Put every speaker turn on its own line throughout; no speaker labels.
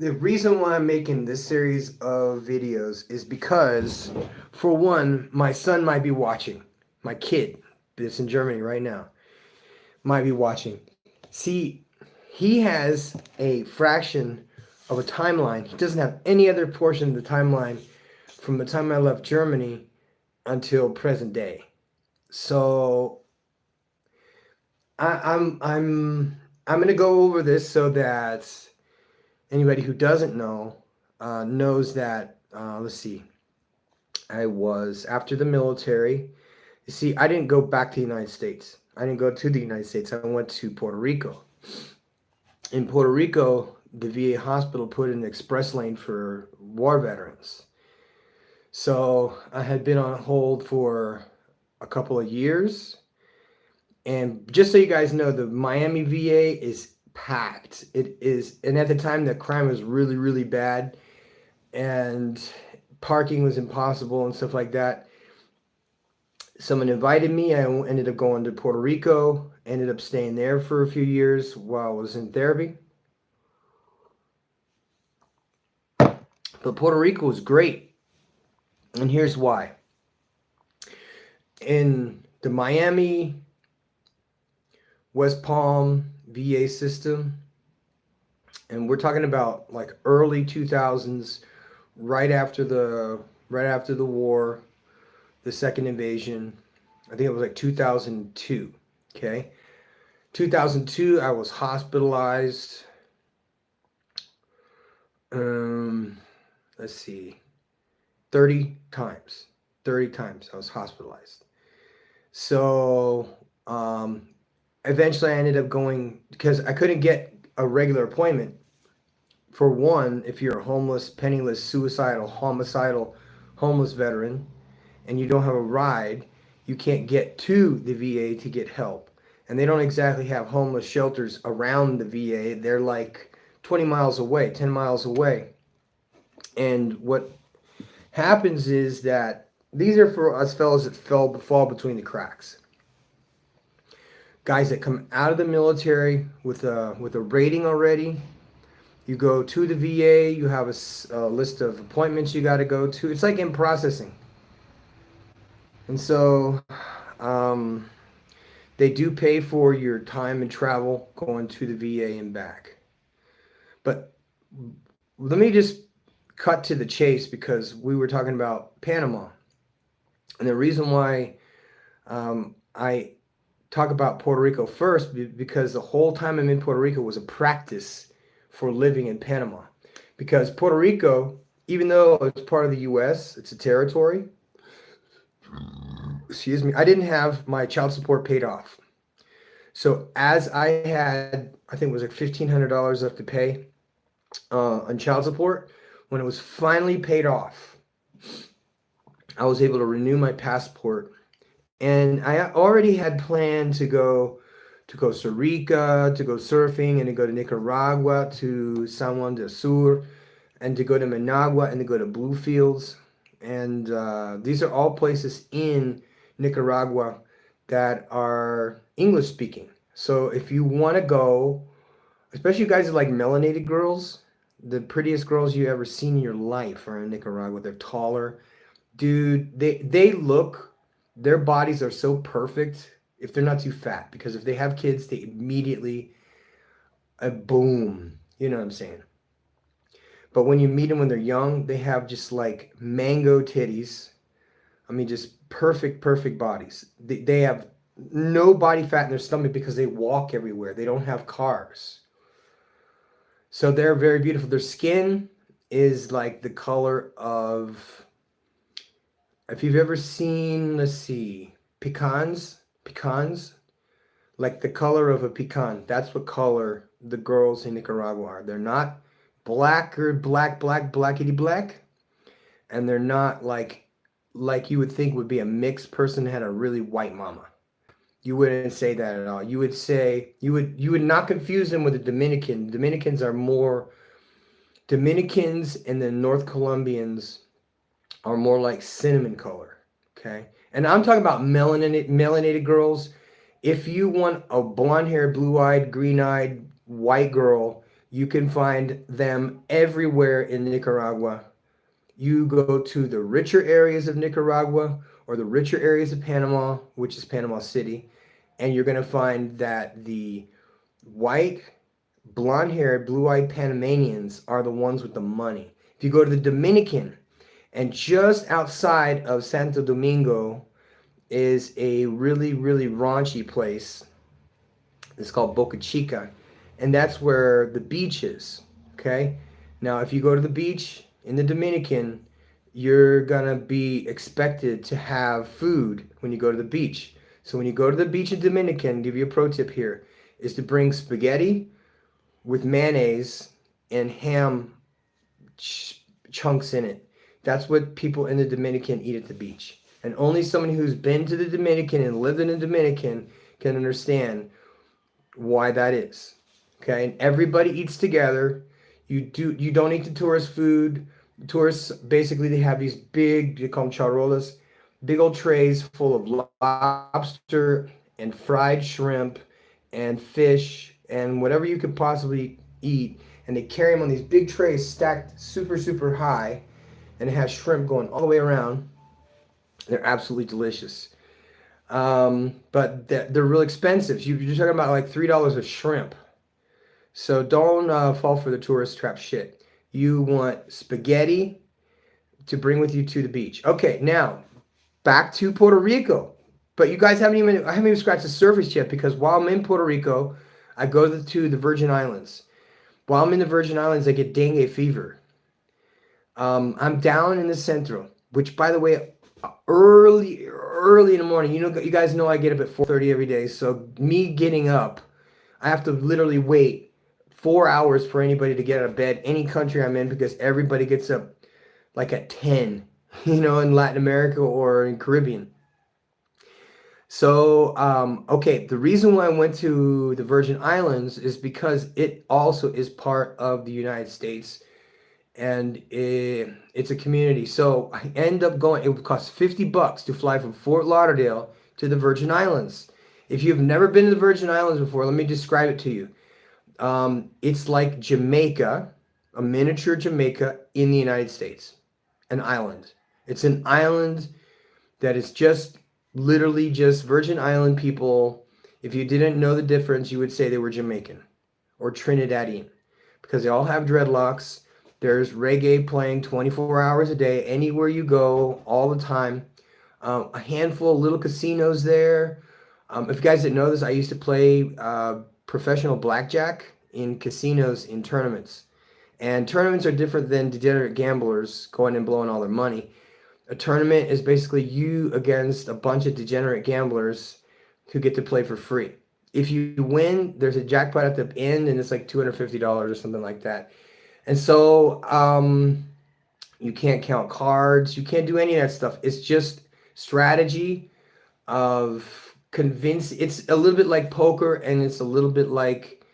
The reason why I'm making this series of videos is because, for one, my son might be watching. My kid, that's in Germany right now, might be watching. See, he has a fraction of a timeline. He doesn't have any other portion of the timeline from the time I left Germany until present day. So I'm gonna go over this so that anybody who doesn't know knows that. Let's see. I was after the military. You see, I didn't go back to the United States. I didn't go to the United States. I went to Puerto Rico. In Puerto Rico, the VA hospital put an express lane for war veterans. So I had been on hold for a couple of years. And just so you guys know, the Miami VA is packed. It is, and at the time, the crime was really, really bad, and parking was impossible and stuff like that. Someone invited me. I ended up going to Puerto Rico. Ended up staying there for a few years while I was in therapy. But Puerto Rico was great, and here's why. In the Miami West Palm VA system, and we're talking about like early 2000s, right after the war, the second invasion. I think it was like 2002. Okay, 2002. I was hospitalized. Let's see, 30 times. 30 times I was hospitalized. So eventually I ended up going because I couldn't get a regular appointment. For one, if you're a homeless, penniless, suicidal, homicidal, homeless veteran and you don't have a ride, you can't get to the VA to get help. And they don't exactly have homeless shelters around the VA. They're like 20 miles away, 10 miles away. And what happens is that these are for us fellows that fall between the cracks. Guys that come out of the military with a rating already. You go to the VA. You have a list of appointments you got to go to. It's like in processing, and so they do pay for your time and travel going to the VA and back. But let me just cut to the chase because we were talking about Panama, and the reason why I talk about Puerto Rico first because the whole time I'm in Puerto Rico was a practice for living in Panama. Because Puerto Rico, even though it's part of the U.S., it's a territory. Excuse me. I didn't have my child support paid off. So as I had, I think it was like $1,500 left to pay on child support, when it was finally paid off, I was able to renew my passport. And I already had planned to go to Costa Rica, to go surfing, and to go to Nicaragua, to San Juan del Sur, and to go to Managua, and to go to Bluefields. And these are all places in Nicaragua that are English speaking. So if you want to go, especially you guys that like melanated girls, the prettiest girls you ever seen in your life are in Nicaragua. They're taller. Dude, they look, their bodies are so perfect if they're not too fat, because if they have kids, they immediately boom, you know what I'm saying? But when you meet them when they're young, they have just like mango titties. I mean, just perfect bodies. They have no body fat in their stomach because they walk everywhere. They don't have cars. So they're very beautiful. Their skin is like the color of, if you've ever seen, let's see, pecans, like the color of a pecan. That's what color the girls in Nicaragua are. They're not black or blackity black, and they're not like you would think would be a mixed person that had a really white mama. You wouldn't say that at all. You would say you would not confuse them with a Dominican. Dominicans are more, Dominicans and the North Colombians are more like cinnamon color. Okay, and I'm talking about melanated girls. If you want a blonde haired, blue eyed, green eyed white girl You can find them everywhere in Nicaragua. You go to the richer areas of Nicaragua or the richer areas of Panama, which is Panama City, and you're going to find that the white, blonde haired, blue eyed Panamanians are the ones with the money. If you go to the Dominican, and just outside of Santo Domingo is a really, really raunchy place. It's called Boca Chica, and that's where the beach is. Okay, now if you go to the beach in the Dominican, you're gonna be expected to have food when you go to the beach. So when you go to the beach in Dominican, give you a pro tip here, is to bring spaghetti with mayonnaise and ham chunks in it. That's what people in the Dominican eat at the beach. And only someone who's been to the Dominican and lived in the Dominican can understand why that is. Okay, and everybody eats together. You don't eat the tourist food. Tourists basically they have these big, they call them charolas, big old trays full of lobster and fried shrimp and fish and whatever you could possibly eat, and they carry them on these big trays stacked super super high, and it has shrimp going all the way around. They're absolutely delicious. But they're real expensive. You're talking about like $3 a shrimp. So don't fall for the tourist trap shit. You want spaghetti to bring with you to the beach. Okay, now back to Puerto Rico. But you guys I haven't even scratched the surface yet, because while I'm in Puerto Rico, I go to the Virgin Islands. While I'm in the Virgin Islands, I get dengue fever. I'm down in the Centro, which, by the way, early in the morning. You guys know I get up at 4:30 every day. So me getting up, I have to literally wait 4 hours for anybody to get out of bed. Any country I'm in, because everybody gets up like at 10. In Latin America or in Caribbean. So, okay, the reason why I went to the Virgin Islands is because it also is part of the United States, and it's a community. So I end up going, it would cost $50 to fly from Fort Lauderdale to the Virgin Islands. If you've never been to the Virgin Islands before, let me describe it to you. It's like Jamaica, a miniature Jamaica in the United States, an island. It's an island that is just literally just Virgin Island people. If you didn't know the difference, you would say they were Jamaican or Trinidadian, because they all have dreadlocks. There's reggae playing 24 hours a day, anywhere you go, all the time. A handful of little casinos there. If you guys didn't know this, I used to play professional blackjack in casinos in tournaments. And tournaments are different than degenerate gamblers going and blowing all their money. A tournament is basically you against a bunch of degenerate gamblers who get to play for free. If you win, there's a jackpot at the end, and it's like $250 or something like that. And so you can't count cards. You can't do any of that stuff. It's just strategy of convince. It's a little bit like poker, and it's a little bit like,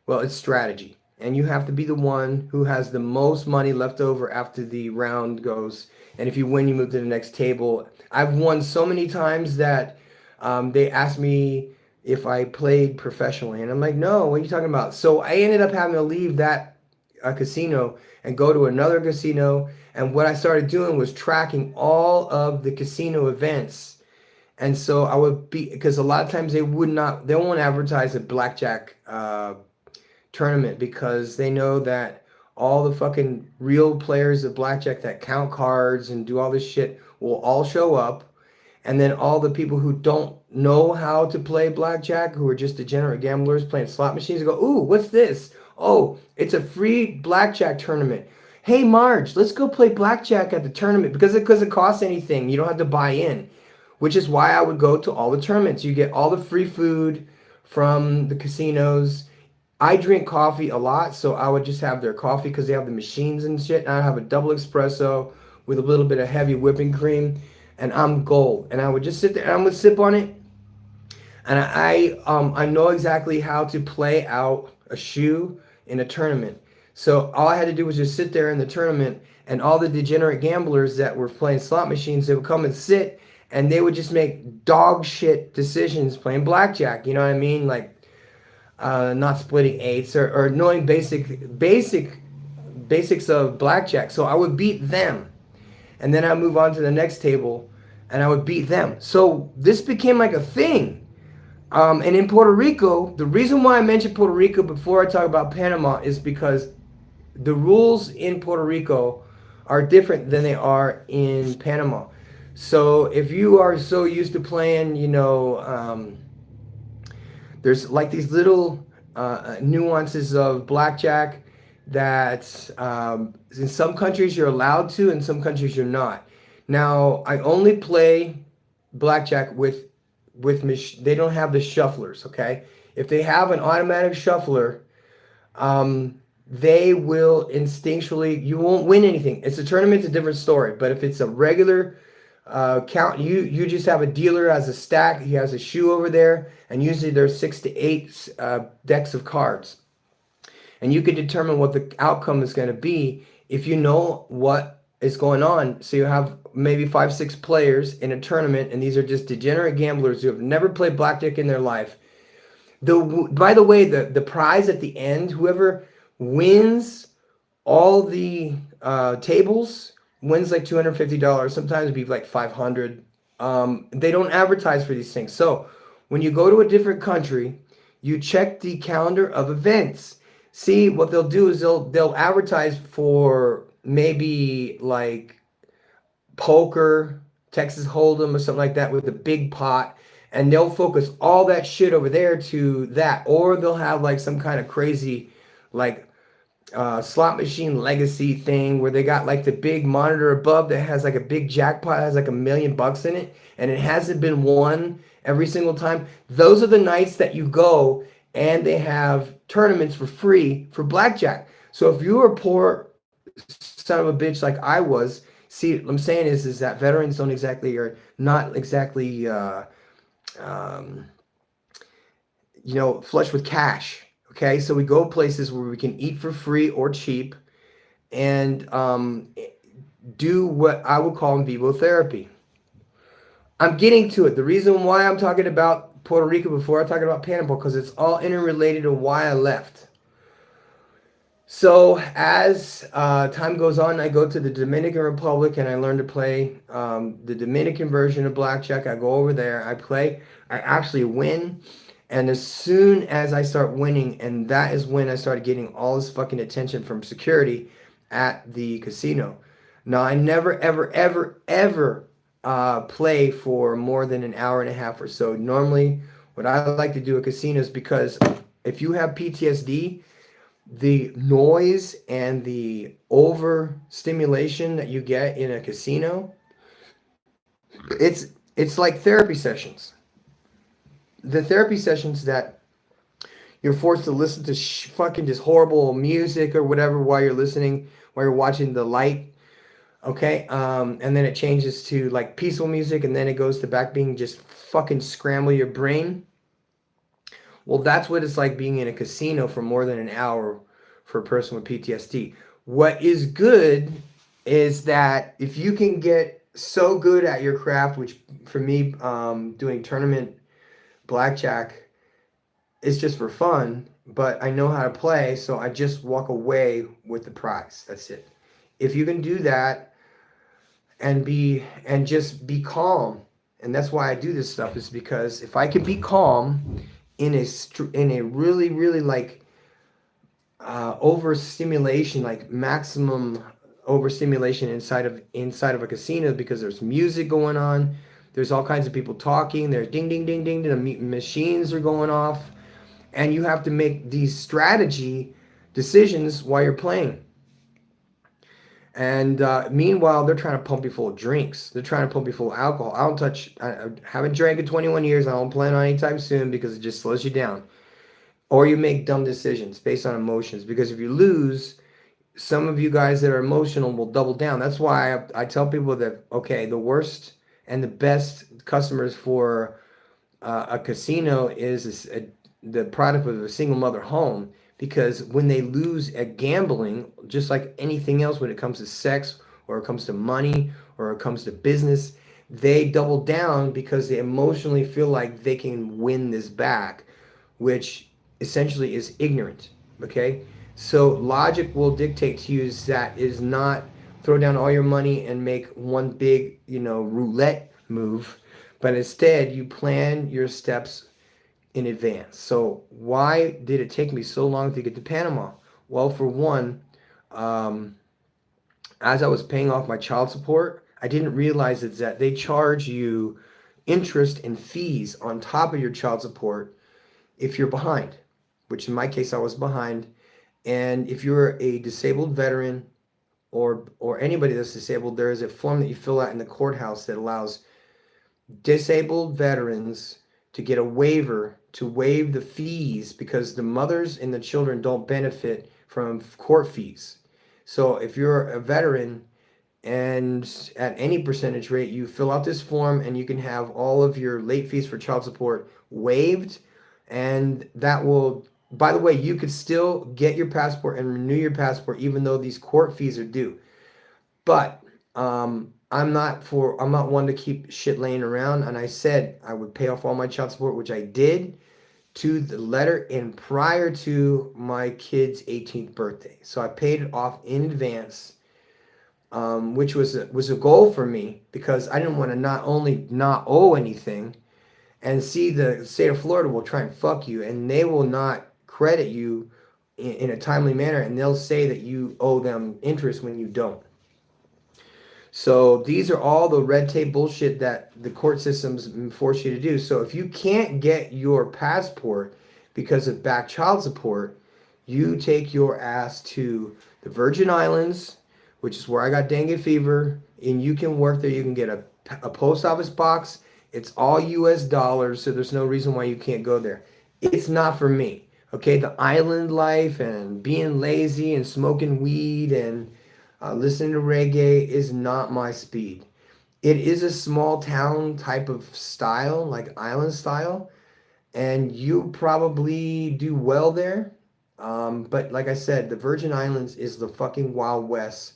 well, it's strategy. And you have to be the one who has the most money left over after the round goes. And if you win, you move to the next table. I've won so many times that they asked me if I played professionally. And I'm like, no, what are you talking about? So I ended up having to leave that casino and go to another casino. And what I started doing was tracking all of the casino events. And so I would be, because a lot of times they won't advertise a blackjack tournament, because they know that all the fucking real players of blackjack that count cards and do all this shit will all show up. And then all the people who don't know how to play blackjack, who are just degenerate gamblers playing slot machines, go, ooh, what's this? Oh, it's a free blackjack tournament. Hey, Marge, let's go play blackjack at the tournament, because it costs anything. You don't have to buy in, which is why I would go to all the tournaments. You get all the free food from the casinos. I drink coffee a lot, so I would just have their coffee because they have the machines and shit. And I have a double espresso with a little bit of heavy whipping cream, and I'm gold. And I would just sit there and I would sip on it. And I know exactly how to play out a shoe in a tournament. So all I had to do was just sit there in the tournament, and all the degenerate gamblers that were playing slot machines, they would come and sit, and they would just make dog shit decisions playing blackjack. You know what I mean? Like, not splitting eights, or knowing basics of blackjack. So I would beat them, and then I move on to the next table, and I would beat them. So this became like a thing. And in Puerto Rico, the reason why I mentioned Puerto Rico before I talk about Panama is because the rules in Puerto Rico are different than they are in Panama. So if you are so used to playing, there's like these little nuances of blackjack that in some countries you're allowed to, in some countries you're not. Now, I only play blackjack they don't have the shufflers, okay? If they have an automatic shuffler, they will instinctually, you won't win anything. It's a tournament's a different story, but if it's a regular count, you just have a dealer as a stack, he has a shoe over there, and usually there's 6 to 8 decks of cards, and you can determine what the outcome is going to be if you know what is going on. So you have maybe 5, 6 players in a tournament, and these are just degenerate gamblers who have never played blackjack in their life. By the way, the prize at the end, whoever wins all the tables wins like $250. Sometimes it'd be like 500. They don't advertise for these things. So when you go to a different country, you check the calendar of events. See, what they'll do is they'll advertise for maybe like poker, Texas Hold'em, or something like that with a big pot, and they'll focus all that shit over there to that. Or they'll have like some kind of crazy like slot machine legacy thing where they got like the big monitor above that has like a big jackpot, has like $1 million in it, and it hasn't been won every single time. Those are the nights that you go and they have tournaments for free for blackjack. So if you were a poor son of a bitch like I was, see, what I'm saying is that veterans don't exactly, or not exactly flush with cash. Okay, so we go places where we can eat for free or cheap, and do what I would call in vivo therapy. I'm getting to it. The reason why I'm talking about Puerto Rico before I talk about Panama, because it's all interrelated to why I left. So as time goes on, I go to the Dominican Republic and I learn to play the Dominican version of blackjack. I go over there, I play, I actually win. And as soon as I start winning, and that is when I started getting all this fucking attention from security at the casino. Now, I never, ever, ever, ever play for more than an hour and a half or so. Normally, what I like to do at casinos, because if you have PTSD, the noise and the overstimulation that you get in a casino, it's like therapy sessions. The therapy sessions that you're forced to listen to fucking just horrible music or whatever while you're listening, while you're watching the light, okay? And then it changes to like peaceful music, and then it goes to back being just fucking scramble your brain. Well, that's what it's like being in a casino for more than an hour for a person with PTSD. What is good is that if you can get so good at your craft, which for me, doing tournament blackjack is just for fun, but I know how to play, so I just walk away with the prize. That's it. If you can do that and just be calm, and that's why I do this stuff, is because if I can be calm in a really, really like overstimulation, like maximum overstimulation inside of a casino, because there's music going on, there's all kinds of people talking, there's ding ding ding ding, the machines are going off, and you have to make these strategy decisions while you're playing. And meanwhile, they're trying to pump you full of drinks. They're trying to pump you full of alcohol. I haven't drank in 21 years. I don't plan on anytime soon, because it just slows you down. Or you make dumb decisions based on emotions, because if you lose, some of you guys that are emotional will double down. That's why I tell people that, okay, the worst and the best customers for a casino is the product of a single mother home, because when they lose at gambling, just like anything else, when it comes to sex or it comes to money or it comes to business, they double down because they emotionally feel like they can win this back, which essentially is ignorant. Okay, so logic will dictate to you that is not throw down all your money and make one big, roulette move, but instead you plan your steps in advance. So why did it take me so long to get to Panama? Well, for one, um, as I was paying off my child support, I didn't realize that they charge you interest and fees on top of your child support if you're behind, which in my case I was behind. And if you're a disabled veteran or anybody that's disabled, there is a form that you fill out in the courthouse that allows disabled veterans to get a waiver to waive the fees because the mothers and the children don't benefit from court fees. So if you're a veteran and at any percentage rate, you fill out this form and you can have all of your late fees for child support waived. And that will, by the way, you could still get your passport and renew your passport even though these court fees are due. But I'm not one to keep shit laying around. And I said I would pay off all my child support, which I did to the letter and prior to my kid's 18th birthday. So I paid it off in advance, which was a goal for me because I didn't want to not only not owe anything, and see the state of Florida will try and fuck you, and they will not credit you in a timely manner, and they'll say that you owe them interest when you don't. So these are all the red tape bullshit that the court systems force you to do. So if you can't get your passport because of back child support, you take your ass to the Virgin Islands, which is where I got dengue fever, and you can work there. You can get a post office box. It's all US dollars, so there's no reason why you can't go there. It's not for me. Okay, the island life and being lazy and smoking weed and listening to reggae is not my speed. It is a small town type of style, like island style, and you probably do well there. But like I said, the Virgin Islands is the fucking Wild West,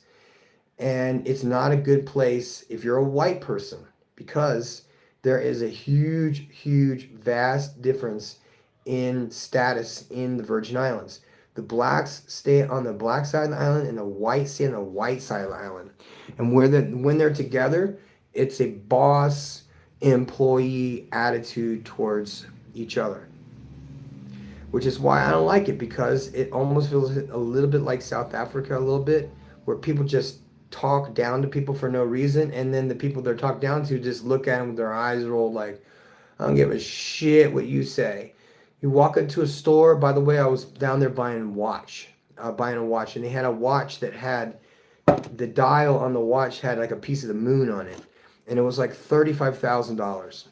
and it's not a good place if you're a white person because there is a huge, huge, vast difference in status in the Virgin Islands. The blacks stay on the black side of the island and the whites stay on the white side of the island. And when they're together, it's a boss employee attitude towards each other. Which is why I don't like it, because it almost feels a little bit like South Africa, a little bit, where people just talk down to people for no reason, and then the people they're talked down to just look at them with their eyes rolled like, I don't give a shit what you say. You walk into a store. By the way, I was down there buying a watch, and they had a watch that had the dial on the watch had like a piece of the moon on it, and it was like $35,000.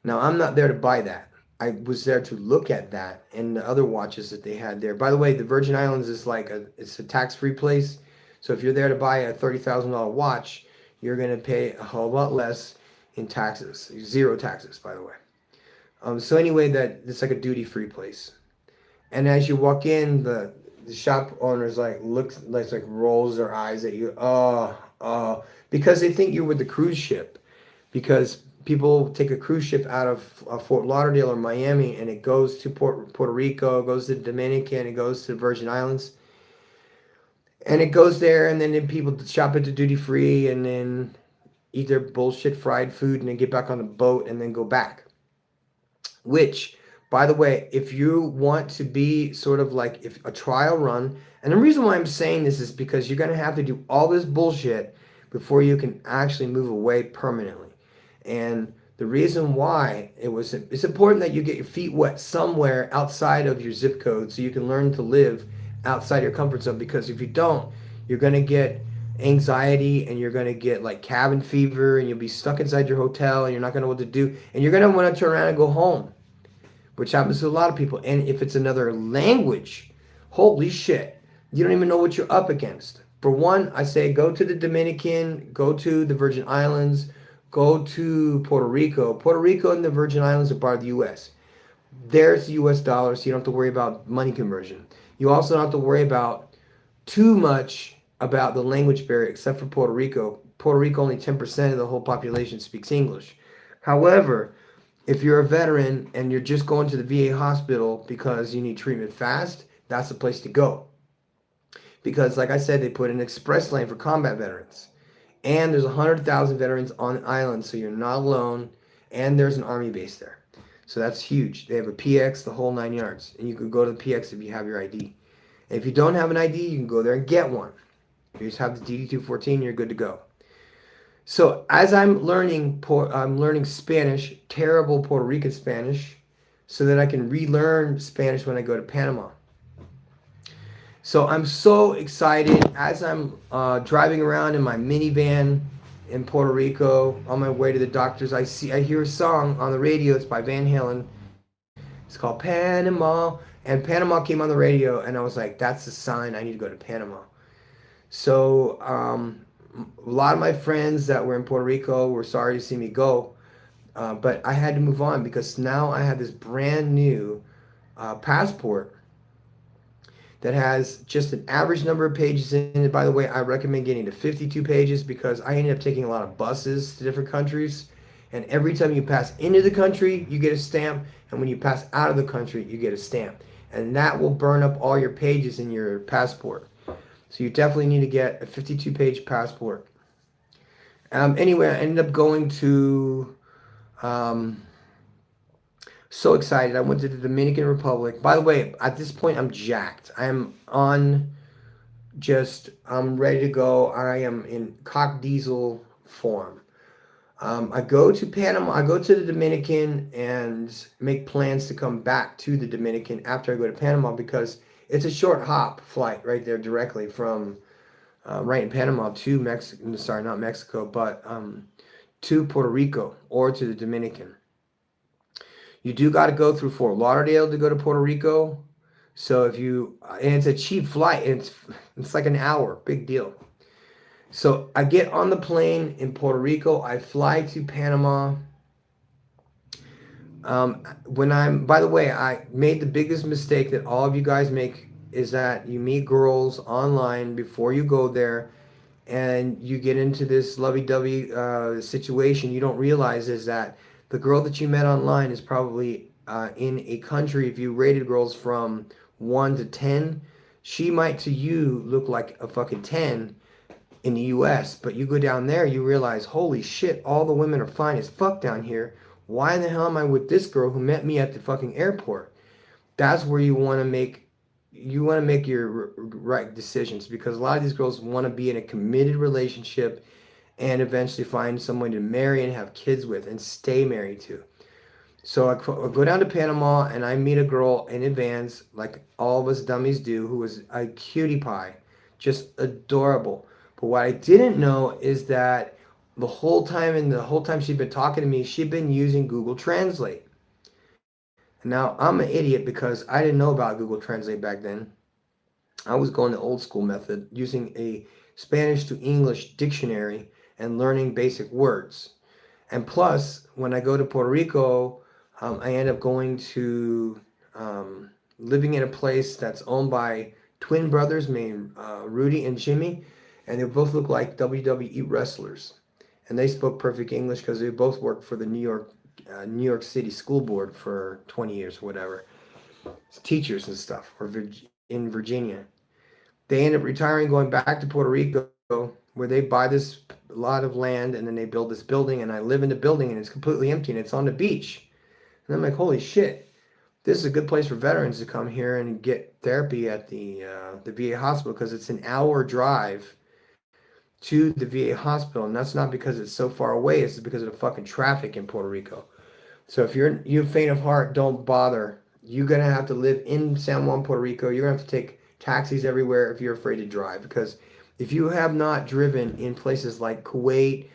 Now I'm not there to buy that. I was there to look at that and the other watches that they had there. By the way, the Virgin Islands is it's a tax-free place. So if you're there to buy a $30,000 watch, you're gonna pay a whole lot less in taxes. Zero taxes, by the way. So anyway, it's like a duty-free place. And as you walk in, the shop owners rolls their eyes at you, because they think you're with the cruise ship. Because people take a cruise ship out of Fort Lauderdale or Miami, and it goes to Puerto Rico, goes to Dominican, it goes to the Virgin Islands, and it goes there, and then people shop at the duty free, and then eat their bullshit fried food, and then get back on the boat, and then go back. Which, by the way, if you want to be sort of like if a trial run, and the reason why I'm saying this is because you're going to have to do all this bullshit before you can actually move away permanently. And the reason why it's important that you get your feet wet somewhere outside of your zip code so you can learn to live outside your comfort zone, because if you don't, you're going to get anxiety and you're going to get like cabin fever and you'll be stuck inside your hotel and you're not going to know what to do, and you're going to want to turn around and go home, which happens to a lot of people. And if it's another language, holy shit, you don't even know what you're up against. For one, I say go to the Dominican, go to the Virgin Islands, go to Puerto Rico. Puerto Rico and the Virgin Islands are part of the U.S. There's US dollars, so you don't have to worry about money conversion. You also don't have to worry about too much about the language barrier, except for Puerto Rico. Puerto Rico, only 10% of the whole population speaks English. However, If you're a veteran and you're just going to the VA hospital because you need treatment fast, that's the place to go. Because, like I said, they put an express lane for combat veterans. And there's 100,000 veterans on the island, so you're not alone. And there's an army base there. So that's huge. They have a PX, the whole 9 yards. And you can go to the PX if you have your ID. And if you don't have an ID, you can go there and get one. You just have the DD-214, you're good to go. So as I'm learning Spanish, terrible Puerto Rican Spanish, so that I can relearn Spanish when I go to Panama. So I'm so excited as I'm driving around in my minivan in Puerto Rico on my way to the doctors. I hear a song on the radio. It's by Van Halen. It's called Panama, and Panama came on the radio, and I was like, "That's a sign. I need to go to Panama." So a lot of my friends that were in Puerto Rico were sorry to see me go, but I had to move on because now I have this brand new passport that has just an average number of pages in it. By the way, I recommend getting to 52 pages because I ended up taking a lot of buses to different countries. And every time you pass into the country, you get a stamp. And when you pass out of the country, you get a stamp. And that will burn up all your pages in your passport. So you definitely need to get a 52-page passport. Anyway, I ended up going to... so excited. I went to the Dominican Republic. By the way, at this point, I'm jacked. I'm ready to go. I am in cock diesel form. I go to Panama. I go to the Dominican and make plans to come back to the Dominican after I go to Panama because it's a short hop flight right there directly from right in Panama to Mexico. Sorry, not Mexico, but to Puerto Rico or to the Dominican. You do got to go through Fort Lauderdale to go to Puerto Rico. So and it's a cheap flight. It's like an hour, big deal. So I get on the plane in Puerto Rico. I fly to Panama. By the way, I made the biggest mistake that all of you guys make is that you meet girls online before you go there and you get into this lovey-dovey situation. You don't realize is that the girl that you met online is probably in a country, if you rated girls from 1 to 10, she might to you look like a fucking 10 in the US. But you go down there, you realize, holy shit, all the women are fine as fuck down here. Why in the hell am I with this girl who met me at the fucking airport? That's where you want to make your right decisions because a lot of these girls want to be in a committed relationship and eventually find someone to marry and have kids with and stay married to. So I go down to Panama and I meet a girl in advance, like all of us dummies do, who was a cutie pie, just adorable. But what I didn't know is that the whole time she'd been talking to me, she'd been using Google Translate. Now, I'm an idiot because I didn't know about Google Translate back then. I was going the old school method, using a Spanish to English dictionary and learning basic words. And plus, when I go to Puerto Rico, I end up going to living in a place that's owned by twin brothers named Rudy and Jimmy, and they both look like WWE wrestlers. And they spoke perfect English because they both worked for the New York City School Board for 20 years or whatever. It's teachers and stuff, or in Virginia. They end up retiring, going back to Puerto Rico, where they buy this lot of land and then they build this building, and I live in the building and it's completely empty and it's on the beach. And I'm like, holy shit, this is a good place for veterans to come here and get therapy at the VA hospital because it's an hour drive to the VA hospital, and that's not because it's so far away, it's because of the fucking traffic in Puerto Rico. So if you're faint of heart, don't bother. You're gonna have to live in San Juan, Puerto Rico. You're gonna have to take taxis everywhere if you're afraid to drive, because if you have not driven in places like Kuwait,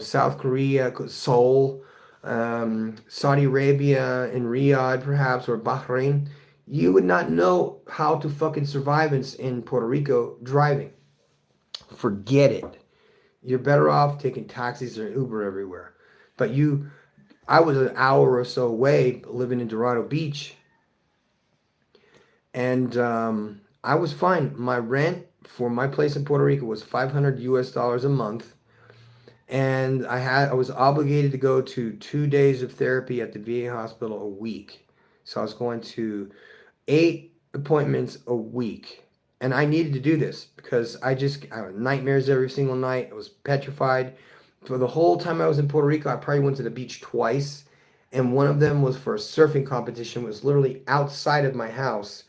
South Korea, Seoul, Saudi Arabia, and Riyadh perhaps, or Bahrain, you would not know how to fucking survive in Puerto Rico driving. Forget it. You're better off taking taxis or Uber everywhere. But I was an hour or so away living in Dorado Beach, and I was fine. My rent for my place in Puerto Rico was $500 US a month, And I was obligated to go to 2 days of therapy at the VA hospital a week. So I was going to 8 appointments a week. And I needed to do this because I had nightmares every single night. I was petrified. For the whole time I was in Puerto Rico, I probably went to the beach twice. And one of them was for a surfing competition. It was literally outside of my house.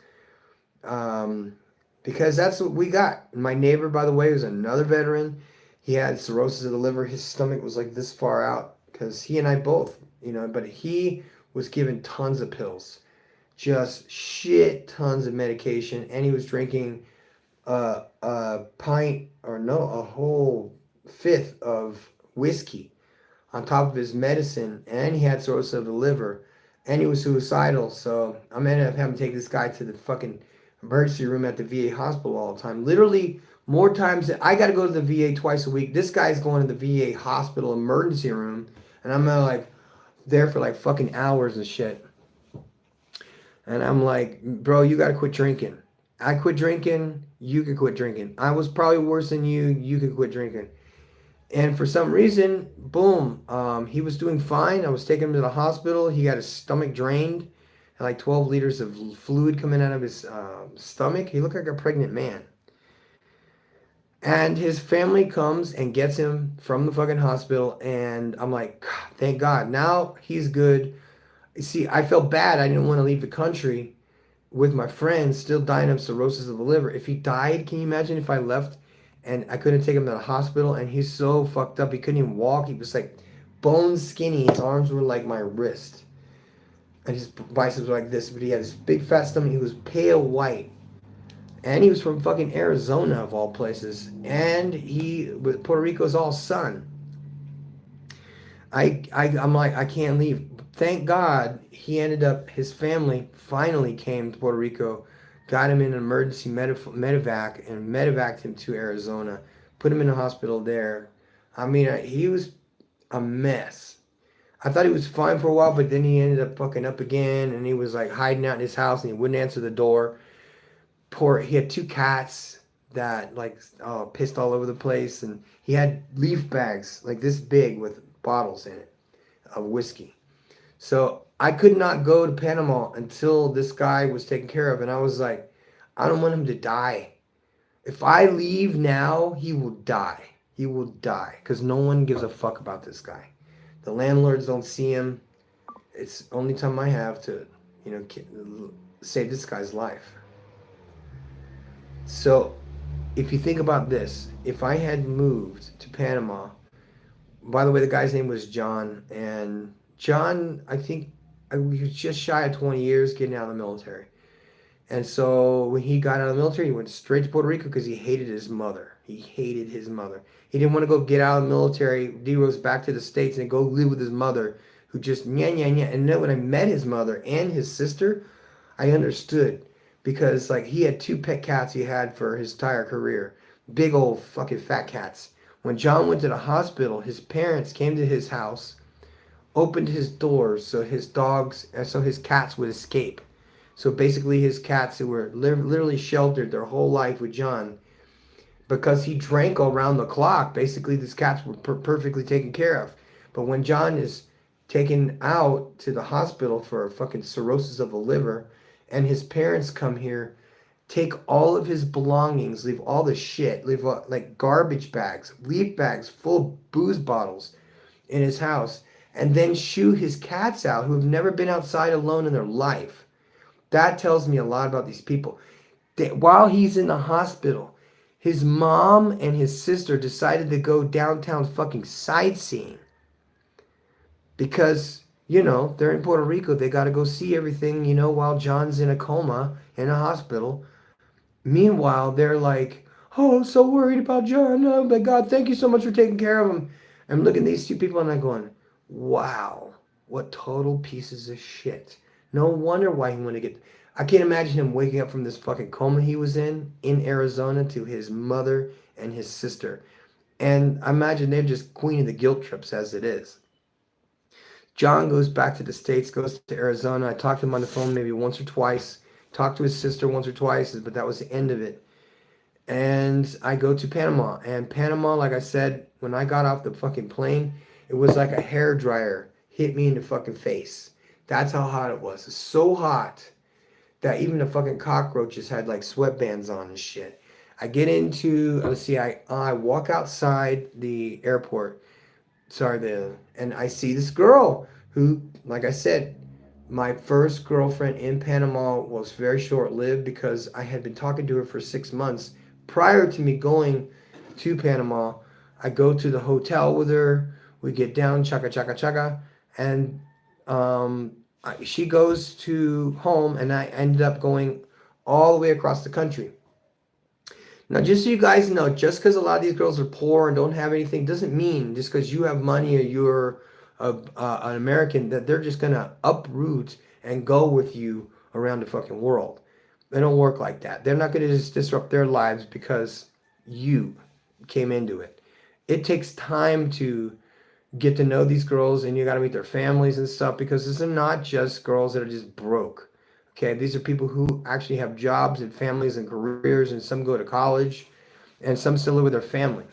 Um, because that's what we got. My neighbor, by the way, was another veteran. He had cirrhosis of the liver. His stomach was like this far out because he and I both, but he was given tons of pills, just shit tons of medication, and he was drinking a pint or no, a whole fifth of whiskey on top of his medicine, and he had cirrhosis of the liver, and he was suicidal. So I'm ended up having to take this guy to the fucking emergency room at the VA hospital all the time. Literally more times than I got to go to the VA twice a week. This guy's going to the VA hospital emergency room, and I'm like there for like fucking hours and shit. And I'm like, bro, you got to quit drinking. I quit drinking. You could quit drinking. I was probably worse than you. You could quit drinking. And for some reason, boom, he was doing fine. I was taking him to the hospital. He got his stomach drained, had like 12 liters of fluid coming out of his stomach. He looked like a pregnant man. And his family comes and gets him from the fucking hospital. And I'm like, thank God. Now he's good. See, I felt bad. I didn't want to leave the country with my friends still dying of cirrhosis of the liver. If he died, can you imagine if I left and I couldn't take him to the hospital? And he's so fucked up. He couldn't even walk. He was like bone skinny. His arms were like my wrist. And his biceps were like this. But he had this big fat stomach. He was pale white. And he was from fucking Arizona, of all places. And Puerto Rico's all sun. I'm like, I can't leave. Thank God his family finally came to Puerto Rico, got him in an emergency medevac, and medevaced him to Arizona, put him in a hospital there. I mean, he was a mess. I thought he was fine for a while, but then he ended up fucking up again, and he was like hiding out in his house, and he wouldn't answer the door. He had 2 cats that like pissed all over the place, and he had leaf bags like this big with bottles in it of whiskey. So I could not go to Panama until this guy was taken care of, and I was like, I don't want him to die. If I leave now, he will die. He will die because no one gives a fuck about this guy. The landlords don't see him. It's the only time I have to, save this guy's life. So if you think about this, if I had moved to Panama, by the way, the guy's name was John, and John, I think he was just shy of 20 years getting out of the military. And so when he got out of the military, he went straight to Puerto Rico because he hated his mother. He hated his mother. He didn't want to go get out of the military. He goes back to the States and go live with his mother, who just nya. And then when I met his mother and his sister, I understood. Because like he had 2 pet cats he had for his entire career. Big old fucking fat cats. When John went to the hospital, his parents came to his house, opened his doors so his cats would escape. So basically his cats who were literally sheltered their whole life with John, because he drank around the clock, basically these cats were perfectly taken care of. But when John is taken out to the hospital for fucking cirrhosis of the liver, and his parents come here, take all of his belongings, leave all the shit, leave like garbage bags, leaf bags full of booze bottles in his house, and then shoo his cats out who have never been outside alone in their life. That tells me a lot about these people. While he's in the hospital, his mom and his sister decided to go downtown fucking sightseeing. Because, they're in Puerto Rico. They got to go see everything, while John's in a coma in a hospital. Meanwhile, they're like, oh, so worried about John. Oh, my God, thank you so much for taking care of him. I'm looking at these 2 people and I'm going, wow, what total pieces of shit. No wonder why he wanted to get... I can't imagine him waking up from this fucking coma he was in Arizona, to his mother and his sister. And I imagine they're just queen of the guilt trips as it is. John goes back to the States, goes to Arizona. I talked to him on the phone maybe once or twice. Talked to his sister once or twice, but that was the end of it. and I go to Panama. And Panama, like I said, when I got off the fucking plane, it was like a hair dryer hit me in the fucking face. That's how hot it was. It's so hot that even the fucking cockroaches had like sweatbands on and shit. I get into, let's see, I walk outside the airport, sorry, and I see this girl who, like I said, my first girlfriend in Panama was very short lived because I had been talking to her for 6 months prior to me going to Panama. I go to the hotel with her. We get down, chaka chaka chaka, and she goes to home, and I ended up going all the way across the country. Now, just so you guys know, just because a lot of these girls are poor and don't have anything doesn't mean just because you have money or you're an American that they're just going to uproot and go with you around the fucking world. They don't work like that. They're not going to just disrupt their lives because you came into it. It takes time to get to know these girls, and you got to meet their families and stuff, because these are not just girls that are just broke. Okay, these are people who actually have jobs and families and careers, and some go to college, and some still live with their family.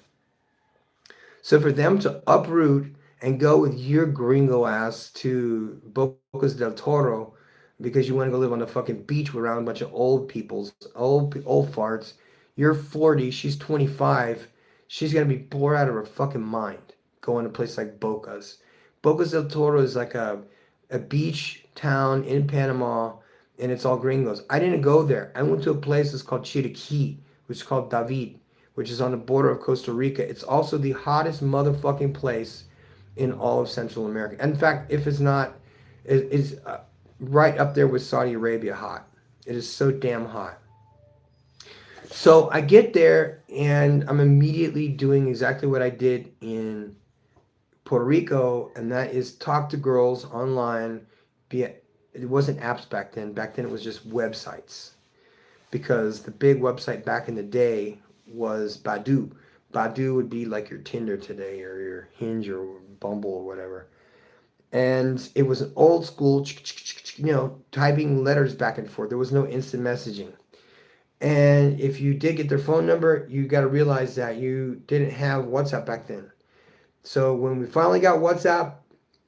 So for them to uproot and go with your gringo ass to Bocas del Toro because you want to go live on the fucking beach around a bunch of old people's old farts. You're 40, she's 25. She's gonna be bored out of her fucking mind going to a place like Bocas. Bocas del Toro is like a beach town in Panama, and it's all gringos. I didn't go there. I went to a place that's called Chiriquí, which is called David, which is on the border of Costa Rica. It's also the hottest motherfucking place in all of Central America. In fact, if it's not, it's right up there with Saudi Arabia hot. It is so damn hot. So I get there, and I'm immediately doing exactly what I did in Puerto Rico, and that is talk to girls online. It wasn't apps back then. Back then it was just websites, because the big website back in the day was Badoo. Badoo would be like your Tinder today, or your Hinge, or Bumble, or whatever. And it was an old school, typing letters back and forth. There was no instant messaging. And if you did get their phone number, you got to realize that you didn't have WhatsApp back then. So when we finally got WhatsApp,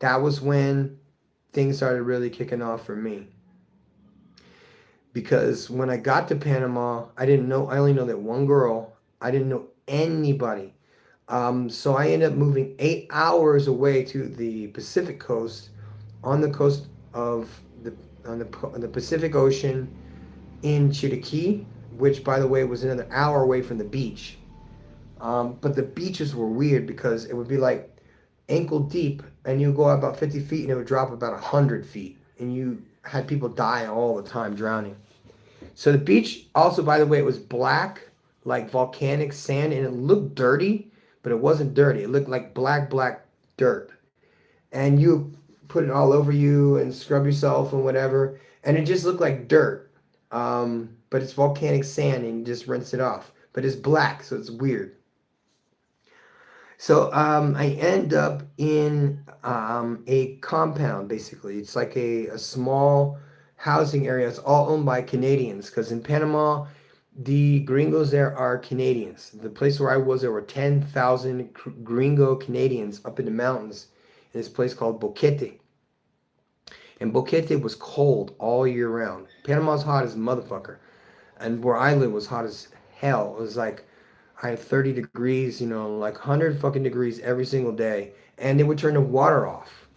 that was when things started really kicking off for me. Because when I got to Panama, I only know that one girl. I didn't know anybody. So I ended up moving 8 hours away to the Pacific coast, on the coast of on the Pacific Ocean, in Chiriquí, which, by the way, was another hour away from the beach. But the beaches were weird because it would be like ankle deep, and you go about 50 feet, and it would drop about 100 feet, and you had people die all the time, drowning. So the beach also, by the way, it was black, like volcanic sand, and it looked dirty, but it wasn't dirty. It looked like black dirt. And you put it all over you and scrub yourself and whatever, and it just looked like dirt. But it's volcanic sand, and you just rinse it off. But it's black, so it's weird. So I end up in a compound, basically. It's like a small housing area. It's all owned by Canadians, because in Panama, the gringos there are Canadians. The place where I was, there were 10,000 gringo Canadians up in the mountains in this place called Boquete. And Boquete was cold all year round. Panama's hot as a motherfucker. And where I live was hot as hell. It was like I had 30 degrees, like 100 fucking degrees every single day. And they would turn the water off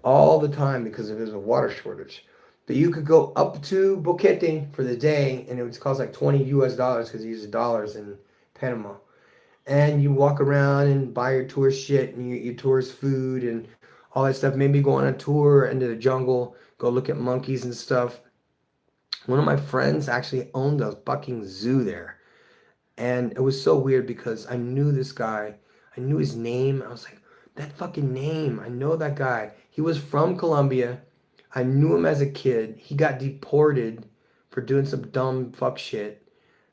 all the time because there's a water shortage. But you could go up to Boquete for the day, and it would cost like $20 US because you use the dollars in Panama. And you walk around and buy your tourist shit, and you eat your tourist food and all that stuff. Maybe go on a tour into the jungle, go look at monkeys and stuff. One of my friends actually owned a fucking zoo there. And it was so weird because I knew this guy. I knew his name. I was like, that fucking name. I know that guy. He was from Colombia. I knew him as a kid. He got deported for doing some dumb fuck shit.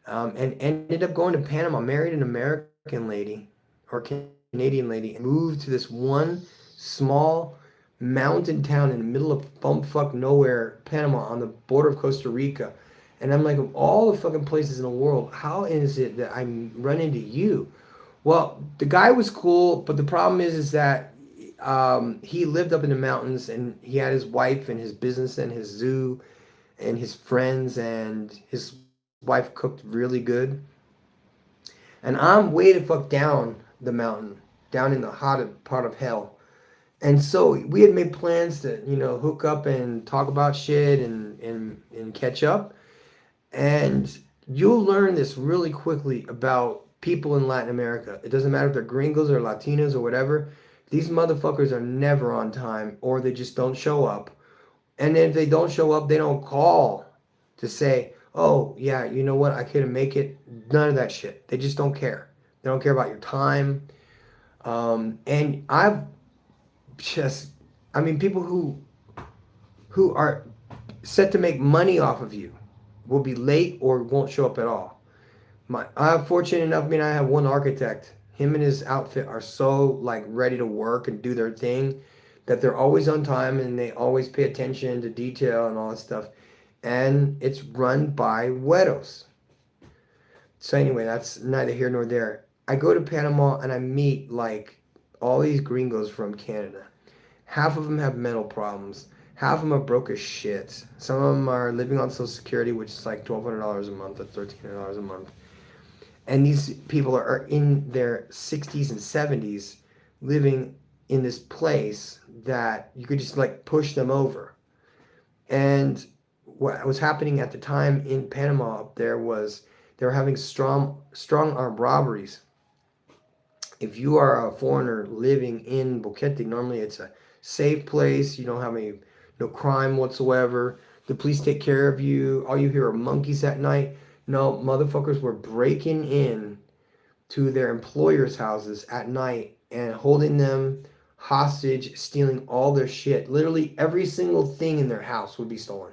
And ended up going to Panama, married an American lady or Canadian lady, and moved to this one small mountain town in the middle of bumfuck nowhere, Panama, on the border of Costa Rica. And I'm like, of all the fucking places in the world, how is it that I'm running into you? Well, the guy was cool, but the problem is that he lived up in the mountains and he had his wife and his business and his zoo and his friends, and his wife cooked really good. And I'm way the fuck down the mountain, down in the hot part of hell. And so we had made plans to, hook up and talk about shit and catch up. And you'll learn this really quickly about people in Latin America. It doesn't matter if they're gringos or Latinos or whatever. These motherfuckers are never on time, or they just don't show up. And if they don't show up, they don't call to say, oh, yeah, you know what? I couldn't make it. None of that shit. They just don't care. They don't care about your time. And I've just, I mean, people who are set to make money off of you will be late or won't show up at all. I'm fortunate enough, I mean, I have one architect. Him and his outfit are so like ready to work and do their thing that they're always on time and they always pay attention to detail and all that stuff. And it's run by Güeros. So anyway, that's neither here nor there. I go to Panama and I meet like all these gringos from Canada. Half of them have mental problems. Half of them are broke as shit. Some of them are living on Social Security, which is like $1,200 a month or $1,300 a month. And these people are in their 60s and 70s living in this place that you could just like push them over. And what was happening at the time in Panama up there was they were having strong armed robberies. If you are a foreigner living in Boquete, normally it's a safe place. You don't have no crime whatsoever. The police take care of you. All you hear are monkeys at night. No, motherfuckers were breaking in to their employers' houses at night and holding them hostage, stealing all their shit. Literally every single thing in their house would be stolen.